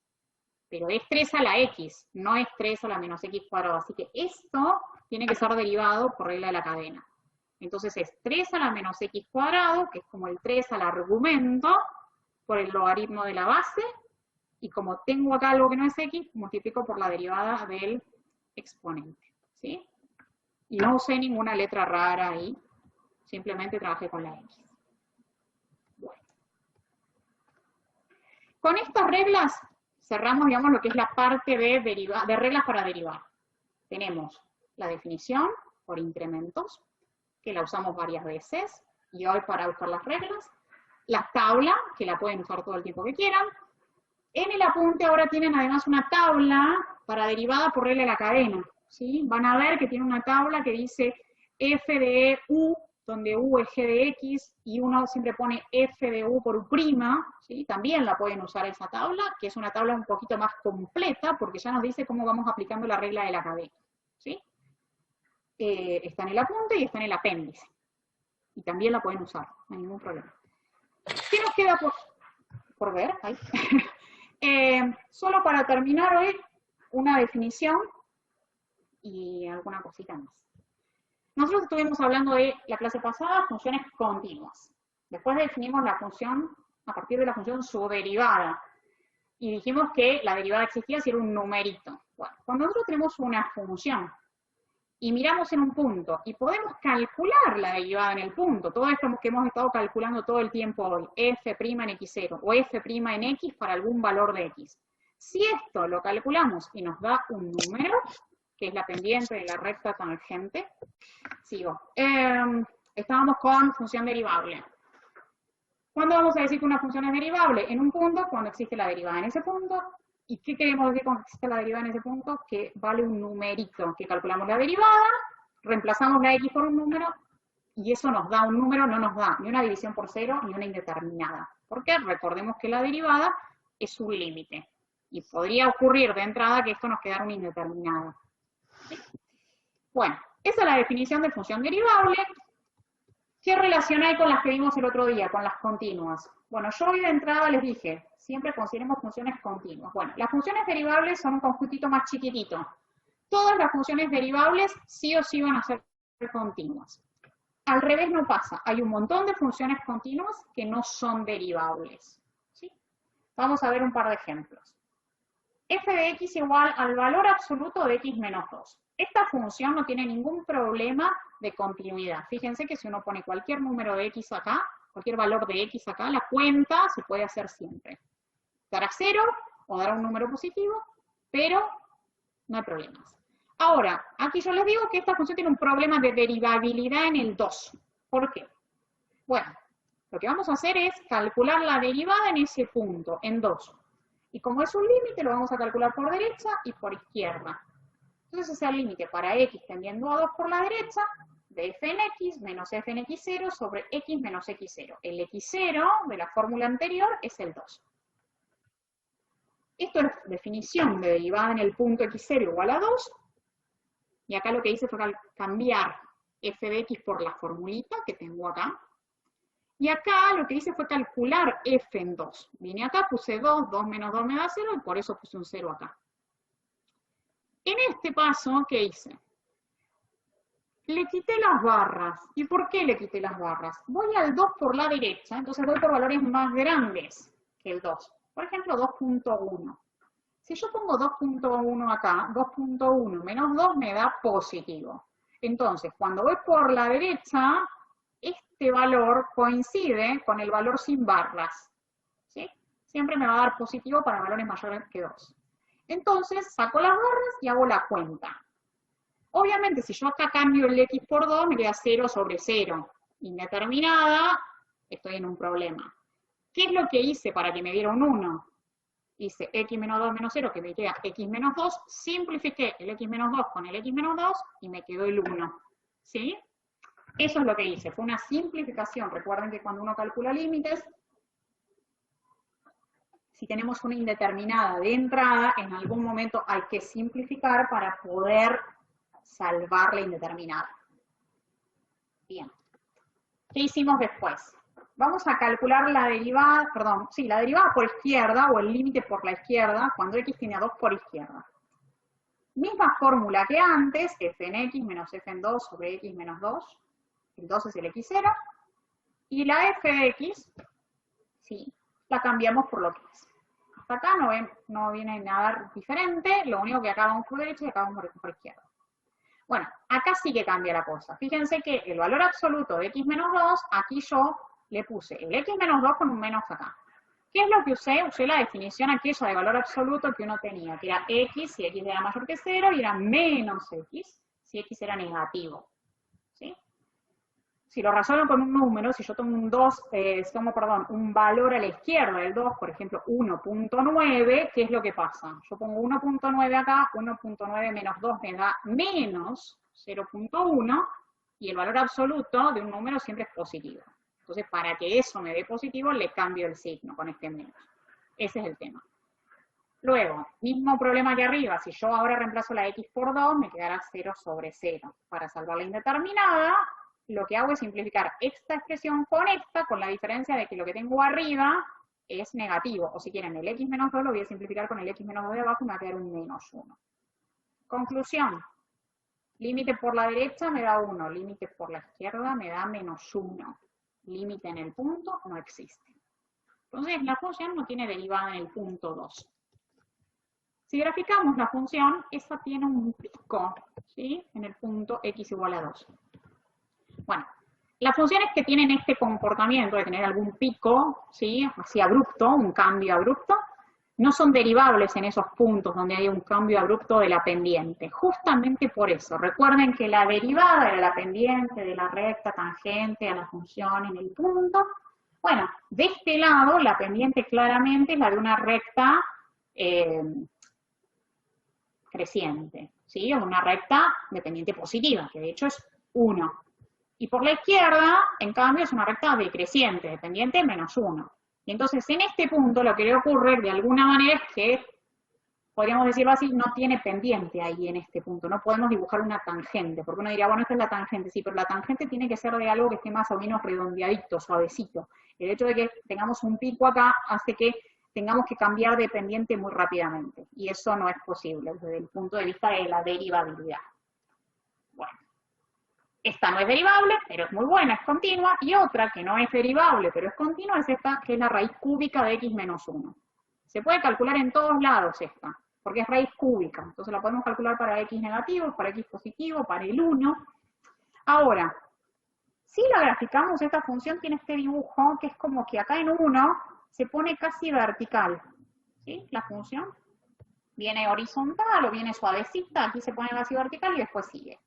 Pero es 3 a la x, no es 3 a la menos x cuadrado. Así que esto tiene que ser derivado por regla de la cadena. Entonces es 3 a la menos x cuadrado, que es como el 3 al argumento, por el logaritmo de la base, y como tengo acá algo que no es x, multiplico por la derivada del exponente. ¿Sí? Y no usé ninguna letra rara ahí, simplemente trabajé con la x. Bueno. Con estas reglas cerramos, digamos, lo que es la parte de reglas para derivar. Tenemos la definición por incrementos, que la usamos varias veces, y hoy para buscar las reglas. La tabla, que la pueden usar todo el tiempo que quieran. En el apunte ahora tienen además una tabla para derivada por regla de la cadena. ¿Sí? Van a ver que tiene una tabla que dice f de u donde U es G de X, y uno siempre pone F de U por U', ¿sí? También la pueden usar esa tabla, que es una tabla un poquito más completa, porque ya nos dice cómo vamos aplicando la regla de la cadena, ¿sí? Está en el apunte y está en el apéndice. Y también la pueden usar, no hay ningún problema. ¿Qué nos queda por ver? Ahí. Solo para terminar hoy, una definición y alguna cosita más. Nosotros estuvimos hablando de la clase pasada, funciones continuas. Después definimos la función a partir de la función su derivada. Y dijimos que la derivada existía si era un numerito. Bueno, cuando nosotros tenemos una función y miramos en un punto y podemos calcular la derivada en el punto, todo esto que hemos estado calculando todo el tiempo hoy, f' en x0 o f' en x para algún valor de x. Si esto lo calculamos y nos da un número, que es la pendiente de la recta tangente, sigo. Estábamos con función derivable. ¿Cuándo vamos a decir que una función es derivable? En un punto, cuando existe la derivada en ese punto. ¿Y qué queremos decir cuando existe la derivada en ese punto? Que vale un numerito, que calculamos la derivada, reemplazamos la x por un número, y eso nos da un número, no nos da ni una división por cero, ni una indeterminada. ¿Por qué? Recordemos que la derivada es un límite. Y podría ocurrir de entrada que esto nos quedara una indeterminada. ¿Sí? Bueno, esa es la definición de función derivable. ¿Qué relación hay con las que vimos el otro día, con las continuas? Bueno, yo hoy de entrada les dije, siempre consideremos funciones continuas. Bueno, las funciones derivables son un conjuntito más chiquitito. Todas las funciones derivables sí o sí van a ser continuas. Al revés no pasa. Hay un montón de funciones continuas que no son derivables. ¿Sí? Vamos a ver un par de ejemplos. F de x igual al valor absoluto de x menos 2. Esta función no tiene ningún problema de continuidad. Fíjense que si uno pone cualquier número de x acá, cualquier valor de x acá, la cuenta se puede hacer siempre. Dará 0 o dará un número positivo, pero no hay problemas. Ahora, aquí yo les digo que esta función tiene un problema de derivabilidad en el 2. ¿Por qué? Bueno, lo que vamos a hacer es calcular la derivada en ese punto, en 2. Y como es un límite, lo vamos a calcular por derecha y por izquierda. Entonces es el límite para x tendiendo a 2 por la derecha, de f en x menos f en x0 sobre x menos x0. El x0 de la fórmula anterior es el 2. Esto es definición de derivada en el punto x0 igual a 2. Y acá lo que hice fue cambiar f de x por la formulita que tengo acá. Y acá lo que hice fue calcular f en 2. Vine acá, puse 2, 2 menos 2 me da 0, y por eso puse un 0 acá. En este paso, ¿qué hice? Le quité las barras. ¿Y por qué le quité las barras? Voy al 2 por la derecha, entonces voy por valores más grandes que el 2. Por ejemplo, 2.1. Si yo pongo 2.1 acá, 2.1 menos 2 me da positivo. Entonces, cuando voy por la derecha, este valor coincide con el valor sin barras. ¿Sí? Siempre me va a dar positivo para valores mayores que 2. Entonces, saco las barras y hago la cuenta. Obviamente, si yo acá cambio el x por 2, me queda 0 sobre 0. Indeterminada, estoy en un problema. ¿Qué es lo que hice para que me diera un 1? Hice x menos 2 menos 0, que me queda x menos 2, simplifiqué el x menos 2 con el x menos 2, y me quedó el 1. ¿Sí? Eso es lo que hice, fue una simplificación. Recuerden que cuando uno calcula límites, si tenemos una indeterminada de entrada, en algún momento hay que simplificar para poder salvar la indeterminada. Bien. ¿Qué hicimos después? Vamos a calcular la derivada, la derivada por izquierda, o el límite por la izquierda, cuando x tiene a 2 por izquierda. Misma fórmula que antes, f en x menos f en 2 sobre x menos 2. El 2 es el x0. Y la f de x, sí, la cambiamos por lo que es. Hasta acá no viene nada diferente, lo único que acá vamos por derecha y acá vamos por izquierda. Bueno, acá sí que cambia la cosa. Fíjense que el valor absoluto de x menos 2, aquí yo le puse el x menos 2 con un menos acá. ¿Qué es lo que usé? Usé la definición aquella de valor absoluto que uno tenía, que era x si x era mayor que 0, y era menos x si x era negativo. ¿Sí? Si lo resuelvo con un número, si yo tomo un valor a la izquierda del 2, por ejemplo 1.9, ¿qué es lo que pasa? Yo pongo 1.9 acá, 1.9 menos 2 me da menos 0.1, Y el valor absoluto de un número siempre es positivo. Entonces, para que eso me dé positivo, le cambio el signo con este menos. Ese es el tema. Luego, mismo problema que arriba, si yo ahora reemplazo la x por 2, me quedará 0 sobre 0. Para salvar la indeterminada, lo que hago es simplificar esta expresión con esta, con la diferencia de que lo que tengo arriba es negativo. O si quieren, el x menos 2 lo voy a simplificar con el x menos 2 de abajo y me va a quedar un menos 1. Conclusión. Límite por la derecha me da 1, límite por la izquierda me da menos 1. Límite en el punto no existe. Entonces, la función no tiene derivada en el punto 2. Si graficamos la función, esa tiene un pico, ¿sí? En el punto x igual a 2. Bueno, las funciones que tienen este comportamiento de tener algún pico, ¿sí? Así abrupto, un cambio abrupto, no son derivables en esos puntos donde hay un cambio abrupto de la pendiente. Justamente por eso. Recuerden que la derivada de la pendiente, de la recta tangente a la función en el punto, bueno, de este lado la pendiente claramente es la de una recta creciente, ¿sí? O una recta de pendiente positiva, que de hecho es 1. Y por la izquierda, en cambio, es una recta decreciente, de pendiente menos 1. Y entonces, en este punto, lo que le ocurre de alguna manera es que, podríamos decirlo así, no tiene pendiente ahí en este punto. No podemos dibujar una tangente, porque uno diría, bueno, esta es la tangente, sí, pero la tangente tiene que ser de algo que esté más o menos redondeadito, suavecito. El hecho de que tengamos un pico acá hace que tengamos que cambiar de pendiente muy rápidamente. Y eso no es posible desde el punto de vista de la derivabilidad. Bueno. Esta no es derivable, pero es muy buena, es continua, y otra que no es derivable, pero es continua, es esta, que es la raíz cúbica de x menos 1. Se puede calcular en todos lados esta, porque es raíz cúbica, entonces la podemos calcular para x negativo, para x positivo, para el 1. Ahora, si la graficamos, esta función tiene este dibujo, que es como que acá en 1 se pone casi vertical, ¿sí? La función viene horizontal o viene suavecita, aquí se pone casi vertical y después sigue.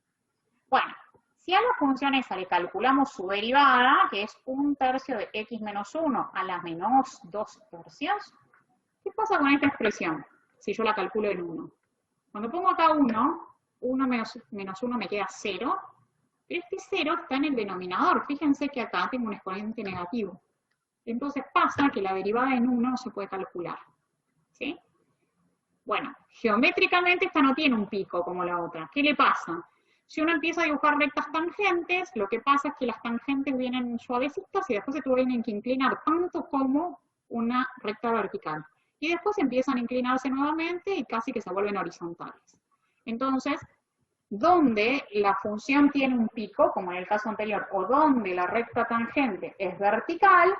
Bueno. Si a la función esa le calculamos su derivada, que es 1/3 de x menos 1 a la menos 2/3, ¿qué pasa con esta expresión? Si yo la calculo en 1. Cuando pongo acá 1, 1 menos 1 me queda 0, pero este 0 está en el denominador. Fíjense que acá tengo un exponente negativo. Entonces pasa que la derivada en 1 no se puede calcular. ¿Sí? Bueno, geométricamente esta no tiene un pico como la otra. ¿Qué le pasa? Si uno empieza a dibujar rectas tangentes, lo que pasa es que las tangentes vienen suavecitas y después se tienen que inclinar tanto como una recta vertical. Y después empiezan a inclinarse nuevamente y casi que se vuelven horizontales. Entonces, donde la función tiene un pico, como en el caso anterior, o donde la recta tangente es vertical,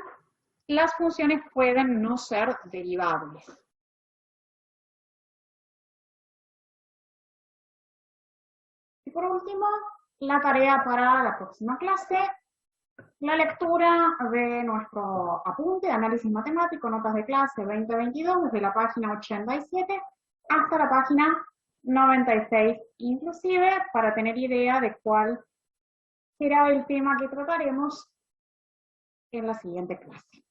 las funciones pueden no ser derivables. Y por último, la tarea para la próxima clase, la lectura de nuestro apunte de análisis matemático, notas de clase 2022, desde la página 87 hasta la página 96, inclusive para tener idea de cuál será el tema que trataremos en la siguiente clase.